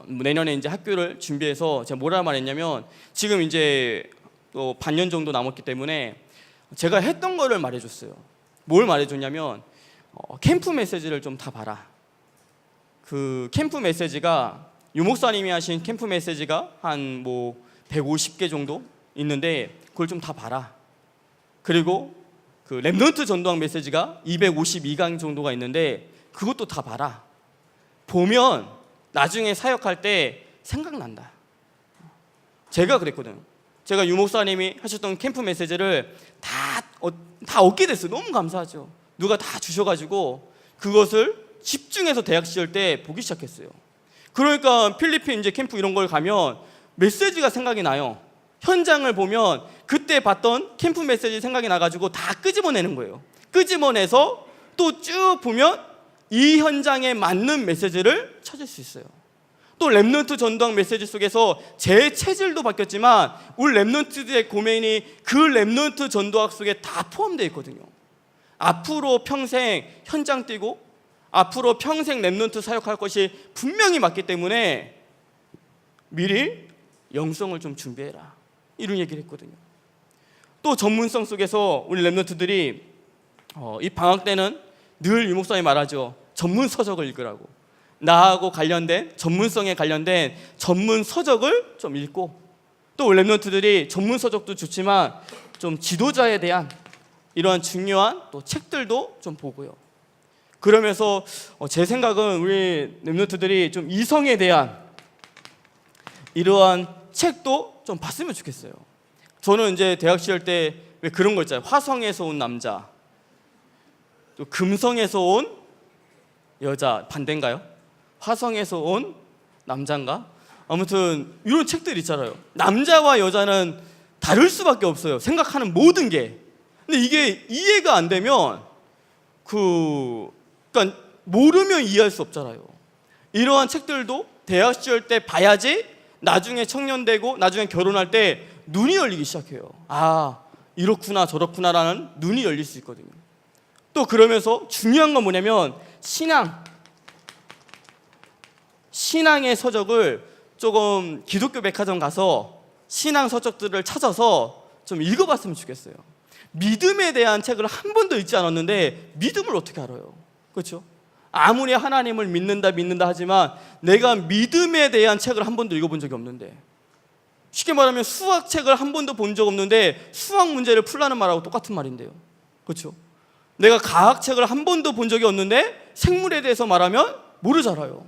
내년에 이제 학교를 준비해서 제가 뭐라 말했냐면 지금 이제 또 반년 정도 남았기 때문에 제가 했던 거를 말해줬어요. 뭘 말해줬냐면 캠프 메시지를 좀 다 봐라. 그 캠프 메시지가 유 목사님이 하신 캠프 메시지가 한 뭐 150개 정도 있는데 그걸 좀 다 봐라. 그리고 그 랩런트 전도학 메시지가 252강 정도가 있는데 그것도 다 봐라. 보면 나중에 사역할 때 생각난다. 제가 그랬거든요. 제가 유 목사님이 하셨던 캠프 메시지를 다 얻게 됐어요. 너무 감사하죠. 누가 다 주셔가지고 그것을 집중해서 대학 시절 때 보기 시작했어요. 그러니까 필리핀 이제 캠프 이런 걸 가면 메시지가 생각이 나요. 현장을 보면 그때 봤던 캠프 메시지 생각이 나가지고 다 끄집어내는 거예요. 끄집어내서 또 쭉 보면 이 현장에 맞는 메시지를 찾을 수 있어요. 또 랩런트 전도학 메시지 속에서 제 체질도 바뀌었지만 우리 랩런트들의 고민이 그 랩런트 전도학 속에 다 포함되어 있거든요. 앞으로 평생 현장 뛰고 앞으로 평생 랩런트 사역할 것이 분명히 맞기 때문에 미리 영성을 좀 준비해라. 이런 얘기를 했거든요. 또 전문성 속에서 우리 랩런트들이 이 방학 때는 늘 유 목사님이 말하죠. 전문 서적을 읽으라고. 나하고 관련된 전문성에 관련된 전문 서적을 좀 읽고 또 랩런트들이 전문 서적도 좋지만 좀 지도자에 대한 이러한 중요한 또 책들도 좀 보고요. 그러면서 제 생각은 우리 랩런트들이 좀 이성에 대한 이러한 책도 좀 봤으면 좋겠어요. 저는 이제 대학 시절 때 왜 그런 거 있잖아요. 화성에서 온 남자, 또 금성에서 온 여자, 반대인가요? 화성에서 온 남자인가? 아무튼 이런 책들 있잖아요. 남자와 여자는 다를 수밖에 없어요. 생각하는 모든 게. 근데 이게 이해가 안 되면 그러니까 모르면 이해할 수 없잖아요. 이러한 책들도 대학 시절 때 봐야지 나중에 청년 되고 나중에 결혼할 때 눈이 열리기 시작해요. 아, 이렇구나 저렇구나라는 눈이 열릴 수 있거든요. 또 그러면서 중요한 건 뭐냐면 신앙의 서적을 조금 기독교 백화점 가서 신앙 서적들을 찾아서 좀 읽어봤으면 좋겠어요. 믿음에 대한 책을 한 번도 읽지 않았는데 믿음을 어떻게 알아요? 그렇죠? 아무리 하나님을 믿는다 하지만 내가 믿음에 대한 책을 한 번도 읽어본 적이 없는데, 쉽게 말하면 수학책을 한 번도 본 적 없는데 수학 문제를 풀라는 말하고 똑같은 말인데요. 그렇죠? 내가 과학책을 한 번도 본 적이 없는데 생물에 대해서 말하면 뭐를 잘 알아요?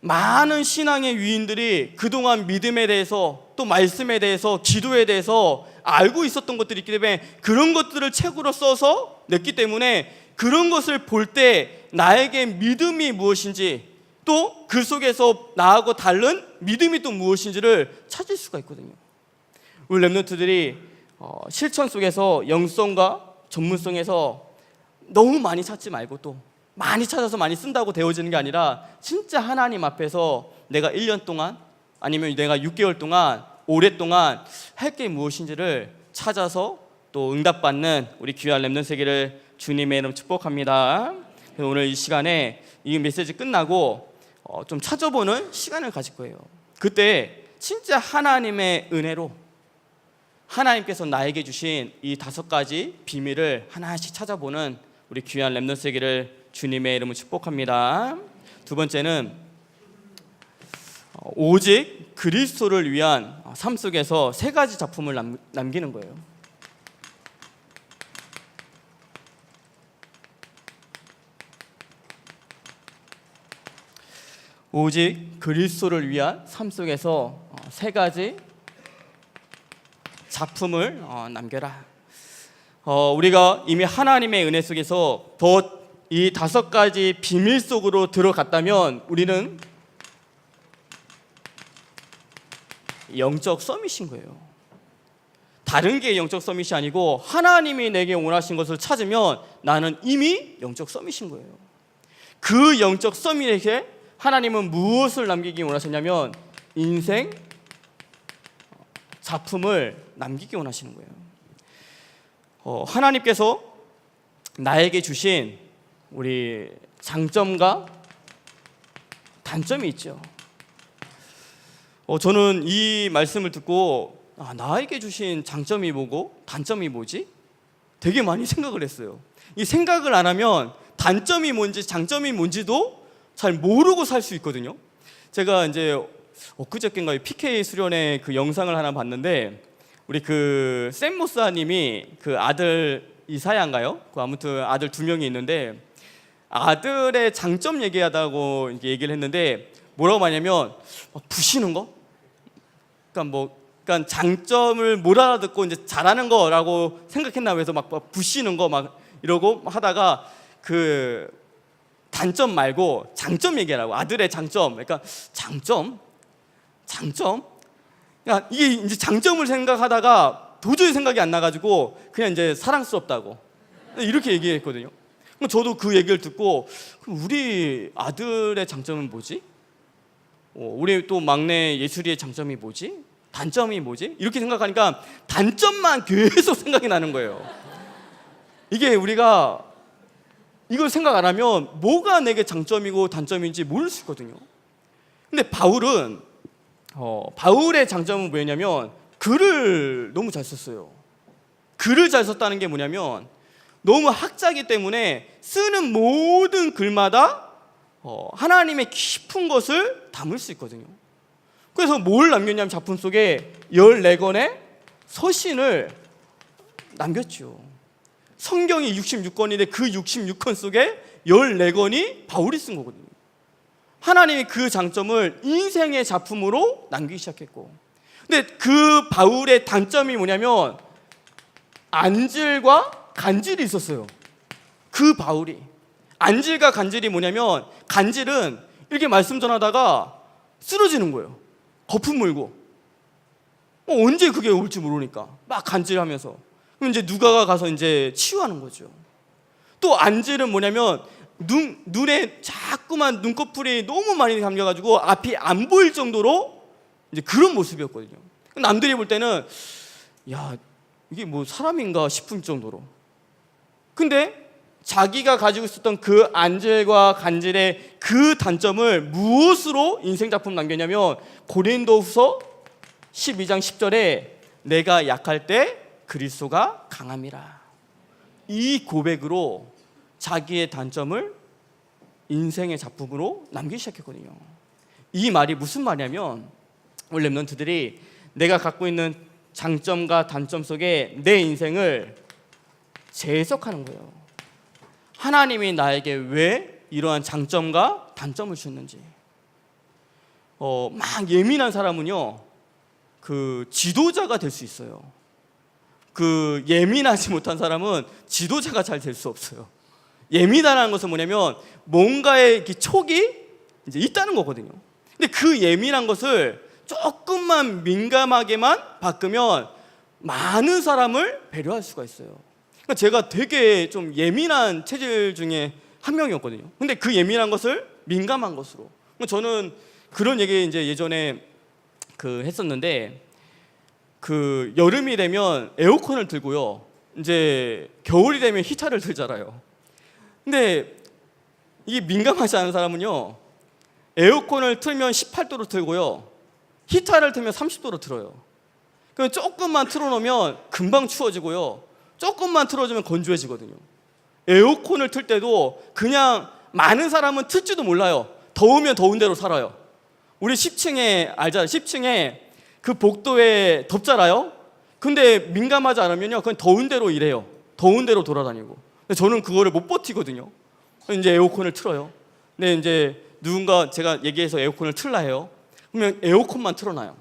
많은 신앙의 위인들이 그동안 믿음에 대해서 또 말씀에 대해서 기도에 대해서 알고 있었던 것들이 있기 때문에 그런 것들을 책으로 써서 냈기 때문에 그런 것을 볼 때 나에게 믿음이 무엇인지 또 그 속에서 나하고 다른 믿음이 또 무엇인지를 찾을 수가 있거든요. 우리 랩런트들이 실천 속에서 영성과 전문성에서 너무 많이 찾지 말고 또 많이 찾아서 많이 쓴다고 되어지는 게 아니라 진짜 하나님 앞에서 내가 1년 동안 아니면 내가 6개월 동안 오랫동안 할 게 무엇인지를 찾아서 또 응답받는 우리 귀한 랩런트 세계를 주님의 이름 축복합니다. 오늘 이 시간에 이 메시지 끝나고 좀 찾아보는 시간을 가질 거예요. 그때 진짜 하나님의 은혜로 하나님께서 나에게 주신 이 5가지 비밀을 하나씩 찾아보는 우리 귀한 렘넌트 되기를 주님의 이름으로 축복합니다. 두 번째는 오직 그리스도를 위한 삶 속에서 3가지 작품을 남기는 거예요. 오직 그리스도를 위한 삶 속에서 3가지 작품을 남겨라. 우리가 이미 하나님의 은혜 속에서 더 이 5가지 비밀 속으로 들어갔다면 우리는 영적 서밋인 거예요. 다른 게 영적 서밋이 아니고 하나님이 내게 원하신 것을 찾으면 나는 이미 영적 서밋인 거예요. 그 영적 서밋에게 하나님은 무엇을 남기기 원하셨냐면 인생 작품을 남기기 원하시는 거예요. 하나님께서 나에게 주신 우리 장점과 단점이 있죠. 저는 이 말씀을 듣고 나에게 주신 장점이 뭐고 단점이 뭐지? 되게 많이 생각을 했어요. 이 생각을 안 하면 단점이 뭔지 장점이 뭔지도 잘 모르고 살 수 있거든요. 제가 이제 엊그저께인가요? PK 수련회 그 영상을 하나 봤는데 우리 그 샘 목사님이 그 아들 이사야인가요? 아무튼 아들 2명이 있는데 아들의 장점 얘기하다고 이렇게 얘기를 했는데 뭐라고 말하냐면 부시는 거? 그러니까 장점을 못 알아듣고 이제 잘하는 거라고 생각했나 해서 막 부시는 거 막 이러고 하다가 그 단점 말고 장점 얘기하라고. 아들의 장점. 그러니까 장점. 야, 이게 이제 장점을 생각하다가 도저히 생각이 안 나가지고 그냥 이제 사랑스럽다고 이렇게 얘기했거든요. 저도 그 얘기를 듣고 우리 아들의 장점은 뭐지? 우리 또 막내 예술이의 장점이 뭐지? 단점이 뭐지? 이렇게 생각하니까 단점만 계속 생각이 나는 거예요. 이게 우리가 이걸 생각 안 하면 뭐가 내게 장점이고 단점인지 모를 수 있거든요. 근데 바울의 장점은 뭐였냐면 글을 너무 잘 썼어요. 글을 잘 썼다는 게 뭐냐면 너무 학자이기 때문에 쓰는 모든 글마다 하나님의 깊은 것을 담을 수 있거든요. 그래서 뭘 남겼냐면 작품 속에 14권의 서신을 남겼죠. 성경이 66권인데 그 66권 속에 14권이 바울이 쓴 거거든요. 하나님이 그 장점을 인생의 작품으로 남기기 시작했고, 근데 그 바울의 단점이 뭐냐면 안질과 간질이 있었어요. 그 바울이 안질과 간질이 뭐냐면 간질은 이렇게 말씀 전하다가 쓰러지는 거예요. 거품 물고 언제 그게 올지 모르니까 막 간질하면서 그럼 이제 누가가 가서 이제 치유하는 거죠. 또 안질은 뭐냐면 눈에 자꾸만 눈꺼풀이 너무 많이 감겨가지고 앞이 안 보일 정도로 이제 그런 모습이었거든요. 남들이 볼 때는 야 이게 뭐 사람인가 싶을 정도로. 근데 자기가 가지고 있었던 그 안질과 간질의 그 단점을 무엇으로 인생 작품 남겼냐면 고린도후서 12장 10절에 내가 약할 때 그리스도가 강함이라. 이 고백으로 자기의 단점을 인생의 작품으로 남기기 시작했거든요. 이 말이 무슨 말이냐면 우리 렘넌트들이 내가 갖고 있는 장점과 단점 속에 내 인생을 재해석하는 거예요. 하나님이 나에게 왜 이러한 장점과 단점을 주셨는지. 막 예민한 사람은요, 그 지도자가 될 수 있어요. 그 예민하지 못한 사람은 지도자가 잘 될 수 없어요. 예민하다는 것은 뭐냐면 뭔가의 촉이 이제 있다는 거거든요. 근데 그 예민한 것을 조금만 민감하게만 바꾸면 많은 사람을 배려할 수가 있어요. 그러니까 제가 되게 좀 예민한 체질 중에 한 명이었거든요. 근데 그 예민한 것을 민감한 것으로. 저는 그런 얘기 이제 예전에 그 했었는데 그 여름이 되면 에어컨을 틀고요. 이제 겨울이 되면 히터를 틀잖아요. 근데 이게 민감하지 않은 사람은요. 에어컨을 틀면 18도로 틀고요. 히터를 틀면 30도로 틀어요. 그럼 조금만 틀어놓으면 금방 추워지고요. 조금만 틀어주면 건조해지거든요. 에어컨을 틀 때도 그냥 많은 사람은 틀지도 몰라요. 더우면 더운 대로 살아요. 우리 10층에 알잖아요. 10층에 그 복도에 덥잖아요. 근데 민감하지 않으면요, 그냥 더운 대로 일해요. 더운 대로 돌아다니고. 근데 저는 그거를 못 버티거든요. 이제 에어컨을 틀어요. 근데 이제 누군가 제가 얘기해서 에어컨을 틀라 해요. 그러면 에어컨만 틀어놔요.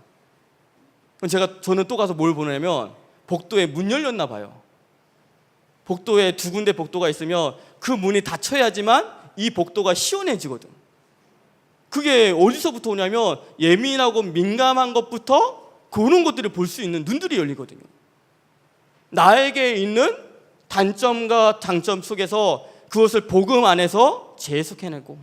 그럼 저는 또 가서 뭘 보냐면 복도에 문 열렸나 봐요. 복도에 두 군데 복도가 있으면 그 문이 닫혀야지만 이 복도가 시원해지거든. 그게 어디서부터 오냐면 예민하고 민감한 것부터 그런 것들을 볼 수 있는 눈들이 열리거든요. 나에게 있는 단점과 장점 속에서 그것을 복음 안에서 재해석해내고,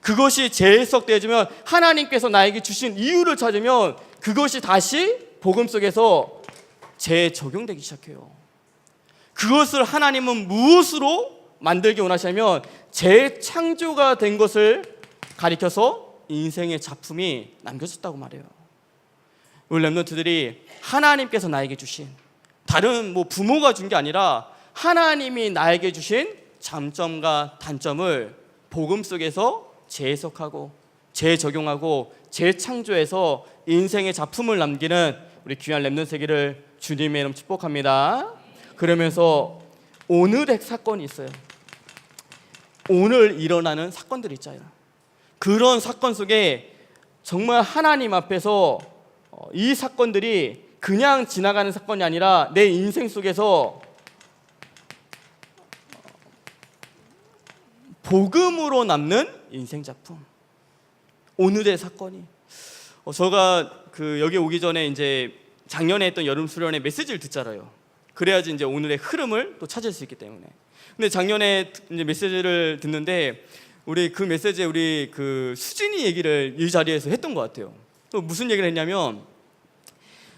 그것이 재해석되어지면 하나님께서 나에게 주신 이유를 찾으면 그것이 다시 복음 속에서 재적용되기 시작해요. 그것을 하나님은 무엇으로 만들기 원하시냐면 재창조가 된 것을 가리켜서 인생의 작품이 남겨졌다고 말해요. 우리 렘넌트들이 하나님께서 나에게 주신, 다른 부모가 준 게 아니라 하나님이 나에게 주신 장점과 단점을 복음 속에서 재해석하고 재적용하고 재창조해서 인생의 작품을 남기는 우리 귀한 렘넌트 세기를 주님의 이름 축복합니다. 그러면서 오늘의 사건이 있어요. 오늘 일어나는 사건들이 있잖아요. 그런 사건 속에 정말 하나님 앞에서 이 사건들이 그냥 지나가는 사건이 아니라 내 인생 속에서 복음으로 남는 인생 작품. 오늘의 사건이. 제가 여기 오기 전에 이제 작년에 했던 여름 수련회 메시지를 듣잖아요. 그래야지 이제 오늘의 흐름을 또 찾을 수 있기 때문에. 근데 작년에 이제 메시지를 듣는데 우리 그 메시지에 우리 수진이 얘기를 이 자리에서 했던 것 같아요. 또 무슨 얘기를 했냐면,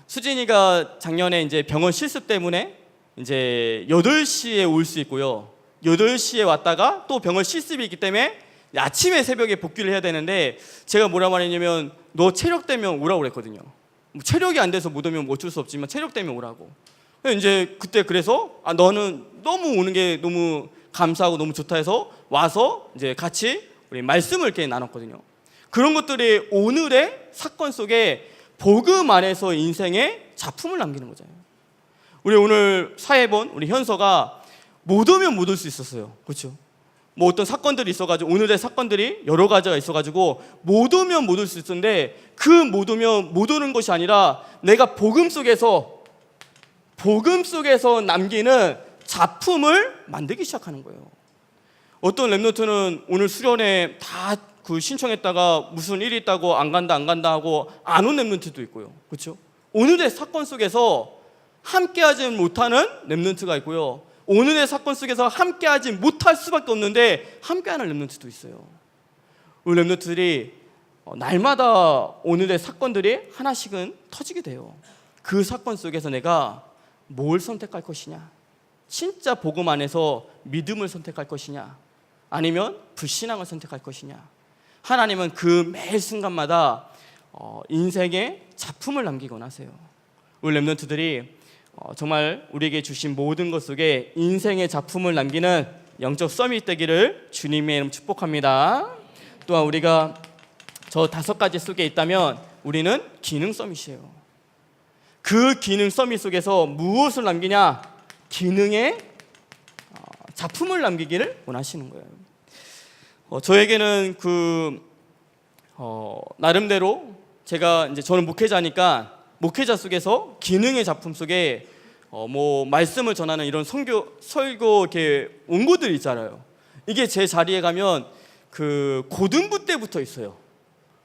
수진이가 작년에 이제 병원 실습 때문에 이제 8시에 올 수 있고요. 8시에 왔다가 또 병원 실습이 있기 때문에 아침에 새벽에 복귀를 해야 되는데, 제가 뭐라 말했냐면 너 체력 되면 오라고 그랬거든요. 체력이 안 돼서 못 오면 어쩔 수 없지만 체력 되면 오라고. 이제 그때 그래서 너는 너무 오는 게 너무 감사하고 너무 좋다 해서 와서 이제 같이 우리 말씀을 이렇게 나눴거든요. 그런 것들이 오늘의 사건 속에 복음 안에서 인생의 작품을 남기는 거잖아요. 우리 오늘 사회본 우리 현서가 못 오면 못 올 수 있었어요. 그렇죠? 어떤 사건들이 있어가지고, 오늘의 사건들이 여러 가지가 있어가지고 못 오면 못 올 수 있었는데, 그 못 오면 못 오는 것이 아니라 내가 복음 속에서 남기는 작품을 만들기 시작하는 거예요. 어떤 렘넌트는 오늘 수련회 다 신청했다가 무슨 일이 있다고 안 간다 하고 안 온 렘넌트도 있고요. 그렇죠? 오늘의 사건 속에서 함께하지 못하는 렘넌트가 있고요. 오늘의 사건 속에서 함께하지 못할 수밖에 없는데 함께하는 렘넌트도 있어요. 우리 렘넌트들이 날마다 오늘의 사건들이 하나씩은 터지게 돼요. 그 사건 속에서 내가 뭘 선택할 것이냐, 진짜 복음 안에서 믿음을 선택할 것이냐, 아니면 불신앙을 선택할 것이냐. 하나님은 그 매 순간마다 인생의 작품을 남기고 하세요. 우리 렘넌트들이 정말 우리에게 주신 모든 것 속에 인생의 작품을 남기는 영적 서밋 되기를 주님의 이름 축복합니다. 또한 우리가 저 5가지 속에 있다면 우리는 기능 서밋이에요. 그 기능 서밋 속에서 무엇을 남기냐? 기능의 작품을 남기기를 원하시는 거예요. 저에게는 나름대로 제가 이제 저는 목회자니까 목회자 속에서 기능의 작품 속에 말씀을 전하는 이런 설교 이렇게 원고들이 있잖아요. 이게 제 자리에 가면 고등부 때부터 있어요.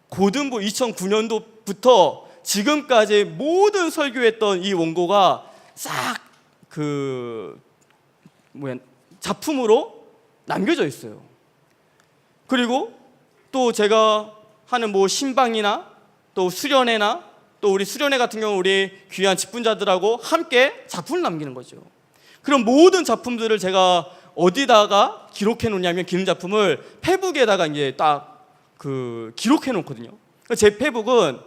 고등부 2009년도부터 지금까지 모든 설교했던 이 원고가 싹 작품으로 남겨져 있어요. 그리고 또 제가 하는 신방이나 또 수련회나 또 우리 수련회 같은 경우 우리 귀한 직분자들하고 함께 작품을 남기는 거죠. 그럼 모든 작품들을 제가 어디다가 기록해 놓냐면, 기능 작품을 페북에다가 이제 딱 기록해 놓거든요. 제 페북은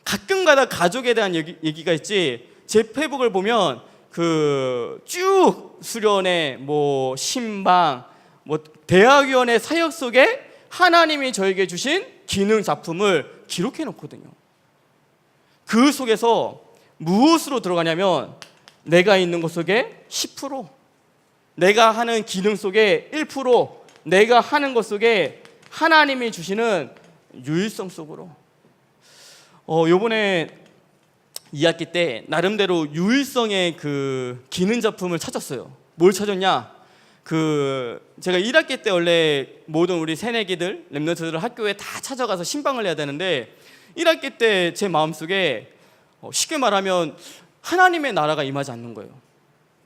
가끔가다 가족에 대한 얘기가 있지, 제 페이북을 보면 그 쭉 수련회, 뭐 신방, 뭐 대학위원회 사역 속에 하나님이 저에게 주신 기능 작품을 기록해 놓거든요. 그 속에서 무엇으로 들어가냐면 내가 있는 곳 속에 10%, 내가 하는 기능 속에 1%, 내가 하는 것 속에 하나님이 주시는 유일성 속으로. 요번에 2학기 때 나름대로 유일성의 그 기능 작품을 찾았어요. 뭘 찾았냐? 제가 1학기 때 원래 모든 우리 새내기들, 랩런트들 학교에 다 찾아가서 신방을 해야 되는데 1학기 때 제 마음속에 쉽게 말하면 하나님의 나라가 임하지 않는 거예요.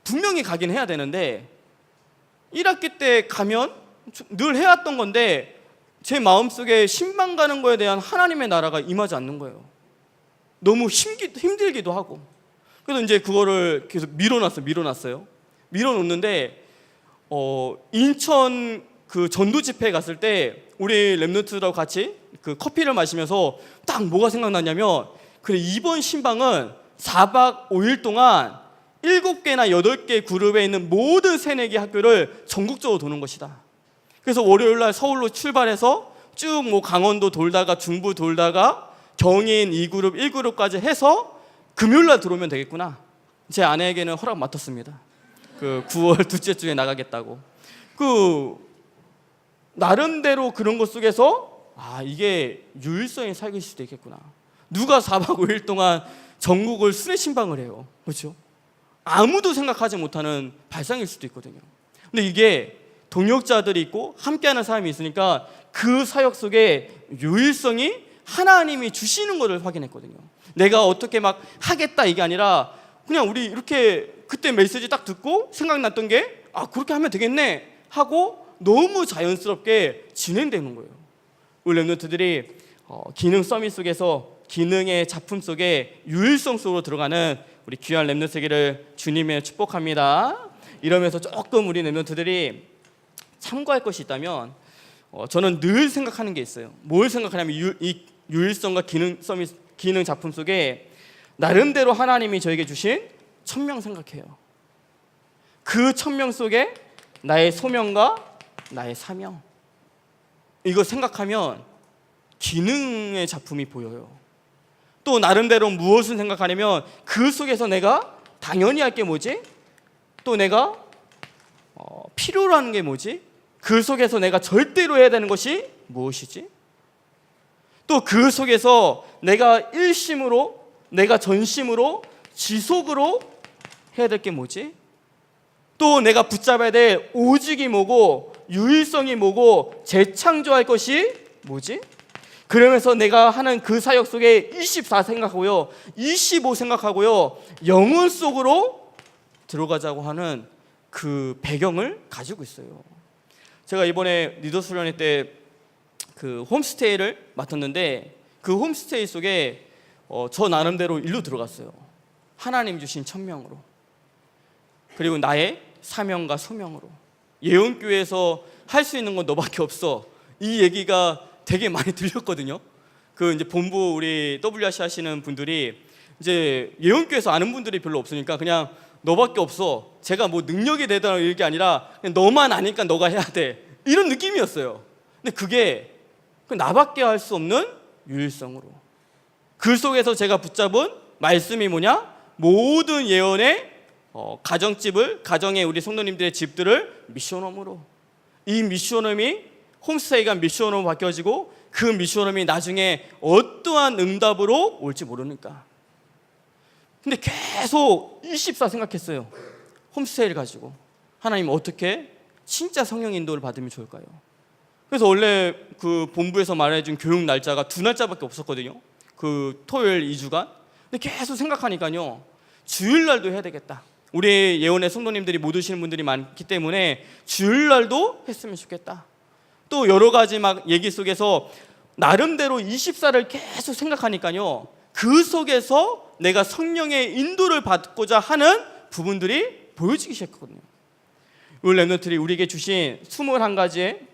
분명히 가긴 해야 되는데 1학기 때 가면 늘 해왔던 건데 제 마음속에 신방 가는 거에 대한 하나님의 나라가 임하지 않는 거예요. 너무 힘들기도 하고. 그래서 이제 그거를 계속 밀어놨어요. 밀어놓는데 인천 그 전도 집회에 갔을 때 우리 랩런트들하고 같이 그 커피를 마시면서 딱 뭐가 생각났냐면, 그래, 이번 신방은 4박 5일 동안 7개나 8개 그룹에 있는 모든 새내기 학교를 전국적으로 도는 것이다. 그래서 월요일날 서울로 출발해서 쭉 뭐 강원도 돌다가 중부 돌다가 경인 2그룹 1그룹까지 해서 금요일날 들어오면 되겠구나. 제 아내에게는 허락 맡았습니다. 그 9월 둘째 주에 나가겠다고. 나름대로 그런 것 속에서 이게 유일성이 살길 수도 있겠구나. 누가 4박 5일 동안 전국을 순회 신방을 해요. 그렇죠? 아무도 생각하지 못하는 발상일 수도 있거든요. 근데 이게 동역자들이 있고 함께하는 사람이 있으니까 그 사역 속에 유일성이 하나님이 주시는 것을 확인했거든요. 내가 어떻게 막 하겠다 이게 아니라 그냥 우리 이렇게 그때 메시지 딱 듣고 생각났던 게 그렇게 하면 되겠네 하고 너무 자연스럽게 진행되는 거예요. 우리 랩런트들이 기능 서밋 속에서 기능의 작품 속에 유일성 속으로 들어가는 우리 귀한 랩런트 세계를 주님의 축복합니다. 이러면서 조금 우리 랩런트들이 참고할 것이 있다면 저는 늘 생각하는 게 있어요. 뭘 생각하냐면 이 유일성과 기능 작품 속에 나름대로 하나님이 저에게 주신 천명 생각해요. 그 천명 속에 나의 소명과 나의 사명, 이거 생각하면 기능의 작품이 보여요. 또 나름대로 무엇을 생각하냐면 그 속에서 내가 당연히 할 게 뭐지? 또 내가 필요로 하는 게 뭐지? 그 속에서 내가 절대로 해야 되는 것이 무엇이지? 또 그 속에서 내가 일심으로, 내가 전심으로, 지속으로 해야 될 게 뭐지? 또 내가 붙잡아야 될 오직이 뭐고 유일성이 뭐고 재창조할 것이 뭐지? 그러면서 내가 하는 그 사역 속에 24 생각하고요, 25 생각하고요, 영혼 속으로 들어가자고 하는 그 배경을 가지고 있어요. 제가 이번에 리더 수련회 때 그 홈스테이를 맡았는데 그 홈스테이 속에 저 나름대로 일로 들어갔어요. 하나님 주신 천명으로, 그리고 나의 사명과 소명으로. 예언교회에서 할 수 있는 건 너밖에 없어, 이 얘기가 되게 많이 들렸거든요. 그 이제 본부 우리 WRC 하시는 분들이 이제 예언교회에서 아는 분들이 별로 없으니까 그냥 너밖에 없어, 제가 뭐 능력이 되다는 이게 아니라 그냥 너만 아니까 너가 해야 돼, 이런 느낌이었어요. 근데 그게 나밖에 할 수 없는 유일성으로, 그 속에서 제가 붙잡은 말씀이 뭐냐? 모든 예언의 가정의 우리 성도님들의 집들을 미션홈으로, 이 미션홈이 홈스테이가 미션홈으로 바뀌어지고 그 미션홈이 나중에 어떠한 응답으로 올지 모르니까. 근데 계속 24 생각했어요. 홈스테이를 가지고 하나님 어떻게 진짜 성령 인도를 받으면 좋을까요? 그래서 원래 그 본부에서 말해준 교육 날짜가 2날짜밖에 없었거든요. 그 토요일 2주간. 근데 계속 생각하니까요, 주일날도 해야 되겠다. 우리 예언의 성도님들이 못 오시는 분들이 많기 때문에 주일날도 했으면 좋겠다. 또 여러 가지 막 얘기 속에서 나름대로 24를 계속 생각하니까요, 그 속에서 내가 성령의 인도를 받고자 하는 부분들이 보여지기 시작했거든요. 우리 랩런트들이 우리에게 주신 21가지의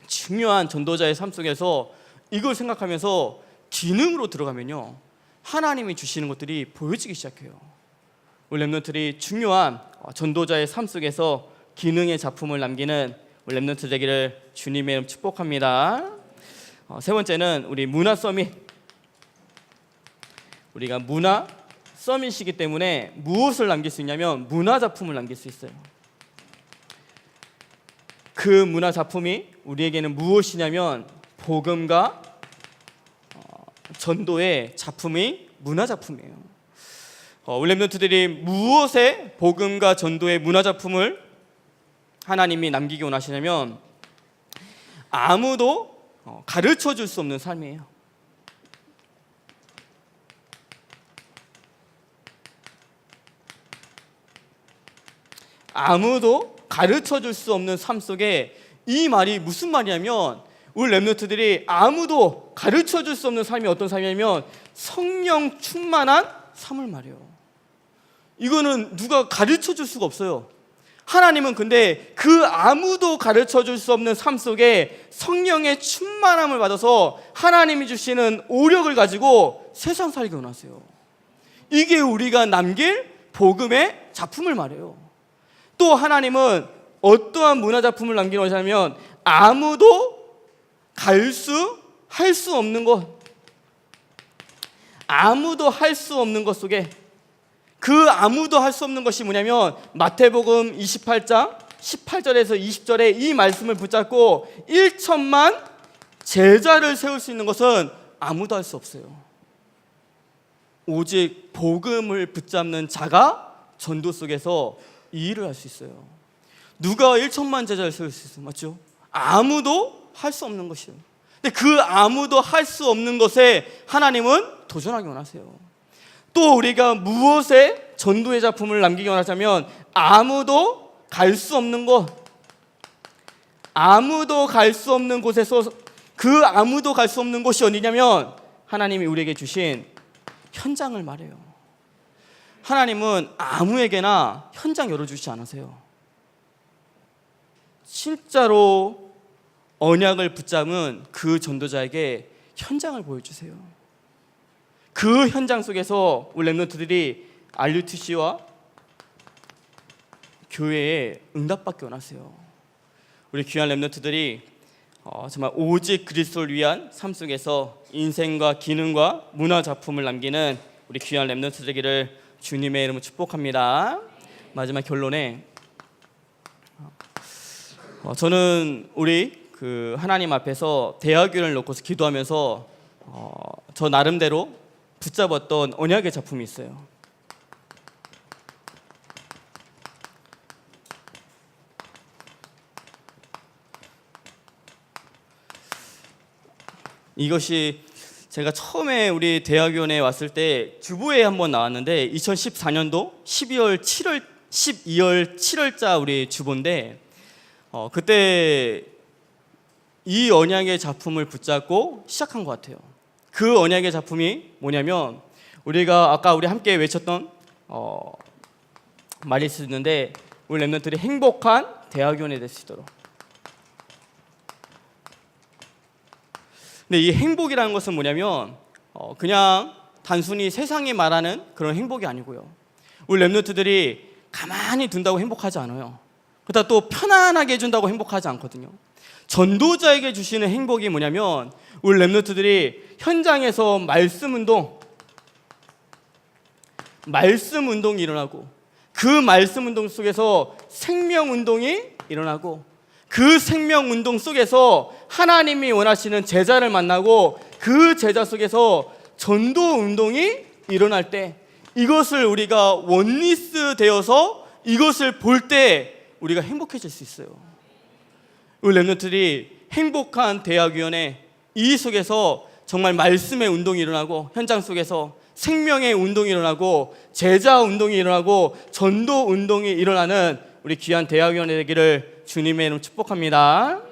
중요한 전도자의 삶 속에서 이걸 생각하면서 기능으로 들어가면요, 하나님이 주시는 것들이 보여지기 시작해요. 우리 랩런트들이 중요한 전도자의 삶 속에서 기능의 작품을 남기는 우리 랩런트 되기를 주님의 이름 축복합니다. 세 번째는 우리 문화 서밋. 우리가 문화 서밋이기 때문에 무엇을 남길 수 있냐면 문화 작품을 남길 수 있어요. 그 문화 작품이 우리에게는 무엇이냐면 복음과 전도의 작품이 문화 작품이에요. 우리 랩런트들이 무엇에 복음과 전도의 문화 작품을 하나님이 남기기 원하시냐면 아무도 가르쳐 줄 수 없는 삶이에요. 아무도 가르쳐 줄 수 없는 삶 속에, 이 말이 무슨 말이냐면 우리 랩런트들이 아무도 가르쳐 줄 수 없는 삶이 어떤 삶이냐면 성령 충만한 삶을 말해요. 이거는 누가 가르쳐 줄 수가 없어요. 하나님은 근데 그 아무도 가르쳐 줄 수 없는 삶 속에 성령의 충만함을 받아서 하나님이 주시는 오력을 가지고 세상 살기 원하세요. 이게 우리가 남길 복음의 작품을 말해요. 또 하나님은 어떠한 문화 작품을 남기는 것이냐면 아무도 할 수 없는 것, 아무도 할 수 없는 것 속에, 그 아무도 할 수 없는 것이 뭐냐면 마태복음 28장 18절에서 20절에 이 말씀을 붙잡고 1천만 제자를 세울 수 있는 것은 아무도 할 수 없어요. 오직 복음을 붙잡는 자가 전도 속에서 이 일을 할 수 있어요. 누가 1천만 제자를 세울 수 있어요? 맞죠? 아무도 할 수 없는 것이에요. 근데 그 아무도 할 수 없는 것에 하나님은 도전하기 원하세요. 또 우리가 무엇에 전도의 작품을 남기기 원하자면 아무도 갈 수 없는 것, 아무도 갈 수 없는 곳에서, 그 아무도 갈 수 없는 곳이 어디냐면 하나님이 우리에게 주신 현장을 말해요. 하나님은 아무에게나 현장 열어주지 않으세요. 진짜로 언약을 붙잡은 그 전도자에게 현장을 보여주세요. 그 현장 속에서 우리 랩런트들이 RUTC와 교회에 응답받기 원하세요. 우리 귀한 랩런트들이 정말 오직 그리스도를 위한 삶 속에서 인생과 기능과 문화 작품을 남기는 우리 귀한 랩런트 되기를 주님의 이름으로 축복합니다. 마지막 결론에 저는 우리 그 하나님 앞에서 대화교를 놓고서 기도하면서 저 나름대로 붙잡았던 언약의 작품이 있어요. 이것이 제가 처음에 우리 대학원에 왔을 때 주보에 한번 나왔는데 2014년도 12월 7월자 우리 주보인데 그때 이 언약의 작품을 붙잡고 시작한 것 같아요. 그 언약의 작품이 뭐냐면 우리가 아까 우리 함께 외쳤던 말이 있었는데 우리 랩런트들이 행복한 대학원이 될 수 있도록. 근데 이 행복이라는 것은 뭐냐면 그냥 단순히 세상이 말하는 그런 행복이 아니고요. 우리 랩런트들이 가만히 둔다고 행복하지 않아요. 그렇다 또 편안하게 해준다고 행복하지 않거든요. 전도자에게 주시는 행복이 뭐냐면 우리 랩런트들이 현장에서 말씀 운동이 일어나고 그 말씀 운동 속에서 생명 운동이 일어나고 그 생명 운동 속에서 하나님이 원하시는 제자를 만나고 그 제자 속에서 전도 운동이 일어날 때 이것을 우리가 원리스 되어서 이것을 볼 때 우리가 행복해질 수 있어요. 우리 랩런트들이 행복한 대학위원회 이 속에서 정말 말씀의 운동이 일어나고 현장 속에서 생명의 운동이 일어나고 제자 운동이 일어나고 전도 운동이 일어나는 우리 귀한 대학위원회 되기를 주님의 이름 축복합니다.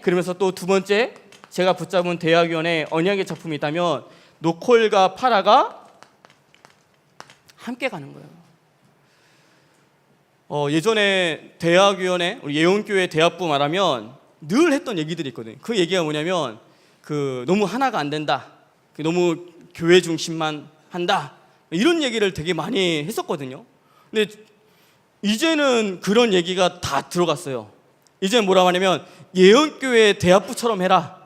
그러면서 또 두 번째 제가 붙잡은 대학위원회 언약의 작품이 있다면 노콜과 파라가 함께 가는 거예요. 예전에 대학위원회 우리 예원교회 대학부 말하면 늘 했던 얘기들이 있거든요. 그 얘기가 뭐냐면 너무 하나가 안 된다. 너무 교회 중심만 한다, 이런 얘기를 되게 많이 했었거든요. 근데 이제는 그런 얘기가 다 들어갔어요. 이제는 뭐라고 하냐면 예언교회 대학부처럼 해라.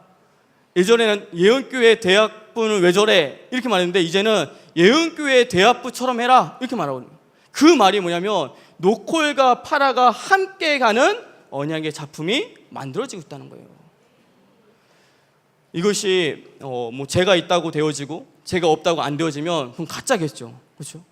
예전에는 예언교회 대학부는 왜 저래 이렇게 말했는데 이제는 예언교회 대학부처럼 해라 이렇게 말하거든요. 그 말이 뭐냐면 노콜과 파라가 함께 가는 언약의 작품이 만들어지고 있다는 거예요. 이것이 뭐 제가 있다고 되어지고 제가 없다고 안 되어지면 그럼 가짜겠죠. 그렇죠?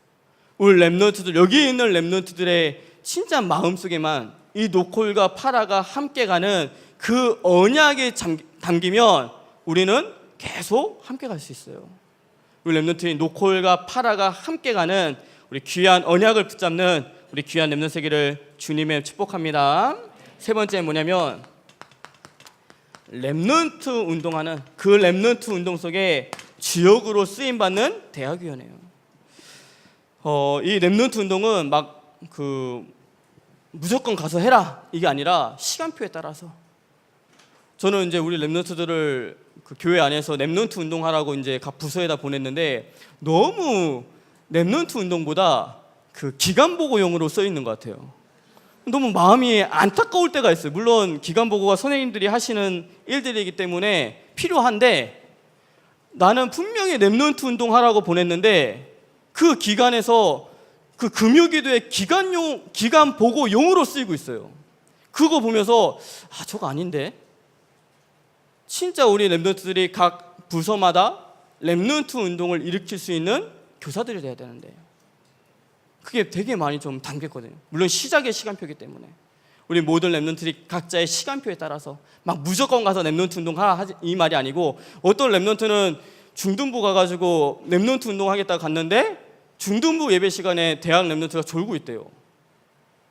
우리 렘넌트들, 여기 있는 렘넌트들의 진짜 마음속에만 이 노콜과 파라가 함께 가는 그 언약에 담기면 우리는 계속 함께 갈 수 있어요. 우리 렘넌트인 노콜과 파라가 함께 가는 우리 귀한 언약을 붙잡는 우리 귀한 렘넌트 세계를 주님의 축복합니다. 세 번째 뭐냐면 렘넌트 운동하는 그 렘넌트 운동 속에 주역으로 쓰임 받는 대학위원회예요. 이 렘넌트 운동은 막 무조건 가서 해라 이게 아니라 시간표에 따라서 저는 이제 우리 렘넌트들을 그 교회 안에서 렘넌트 운동하라고 이제 각 부서에다 보냈는데 너무 렘넌트 운동보다 그 기간 보고용으로 써 있는 것 같아요. 너무 마음이 안타까울 때가 있어요. 물론 기간 보고가 선생님들이 하시는 일들이기 때문에 필요한데 나는 분명히 렘넌트 운동하라고 보냈는데 그 기간에서 그 금요기도에 기간 보고용으로 쓰이고 있어요. 그거 보면서 저거 아닌데 진짜 우리 렘넌트들이 각 부서마다 렘넌트 운동을 일으킬 수 있는 교사들이 돼야 되는데 그게 되게 많이 좀 담겼거든요. 물론 시작의 시간표이기 때문에 우리 모든 렘넌트들이 각자의 시간표에 따라서 막 무조건 가서 렘넌트 운동하라 이 말이 아니고 어떤 렘넌트는 중등부 가가지고 렘넌트 운동하겠다고 갔는데 중등부 예배 시간에 대학 렘넌트가 졸고 있대요.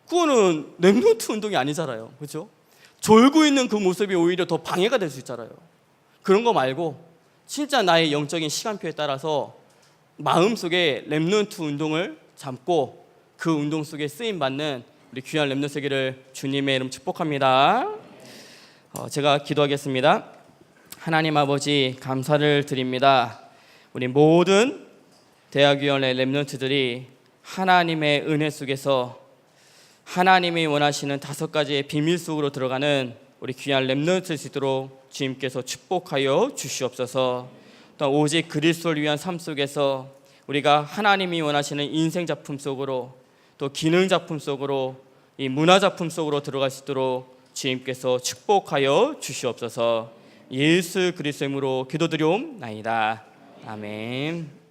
그거는 렘넌트 운동이 아니잖아요. 그렇죠? 졸고 있는 그 모습이 오히려 더 방해가 될 수 있잖아요. 그런 거 말고 진짜 나의 영적인 시간표에 따라서 마음속에 렘넌트 운동을 잡고 그 운동 속에 쓰임받는 우리 귀한 렘넌트 세계를 주님의 이름 축복합니다. 제가 기도하겠습니다. 하나님 아버지 감사를 드립니다. 우리 모든 대학위원회 렘넌트들이 하나님의 은혜 속에서 하나님이 원하시는 5가지의 비밀 속으로 들어가는 우리 귀한 렘넌트일 수 있도록 주님께서 축복하여 주시옵소서. 또 오직 그리스도를 위한 삶 속에서 우리가 하나님이 원하시는 인생 작품 속으로 또 기능 작품 속으로 이 문화 작품 속으로 들어갈 수 있도록 주님께서 축복하여 주시옵소서. 예수 그리스도의 이름으로 기도드리옵나이다. 아멘.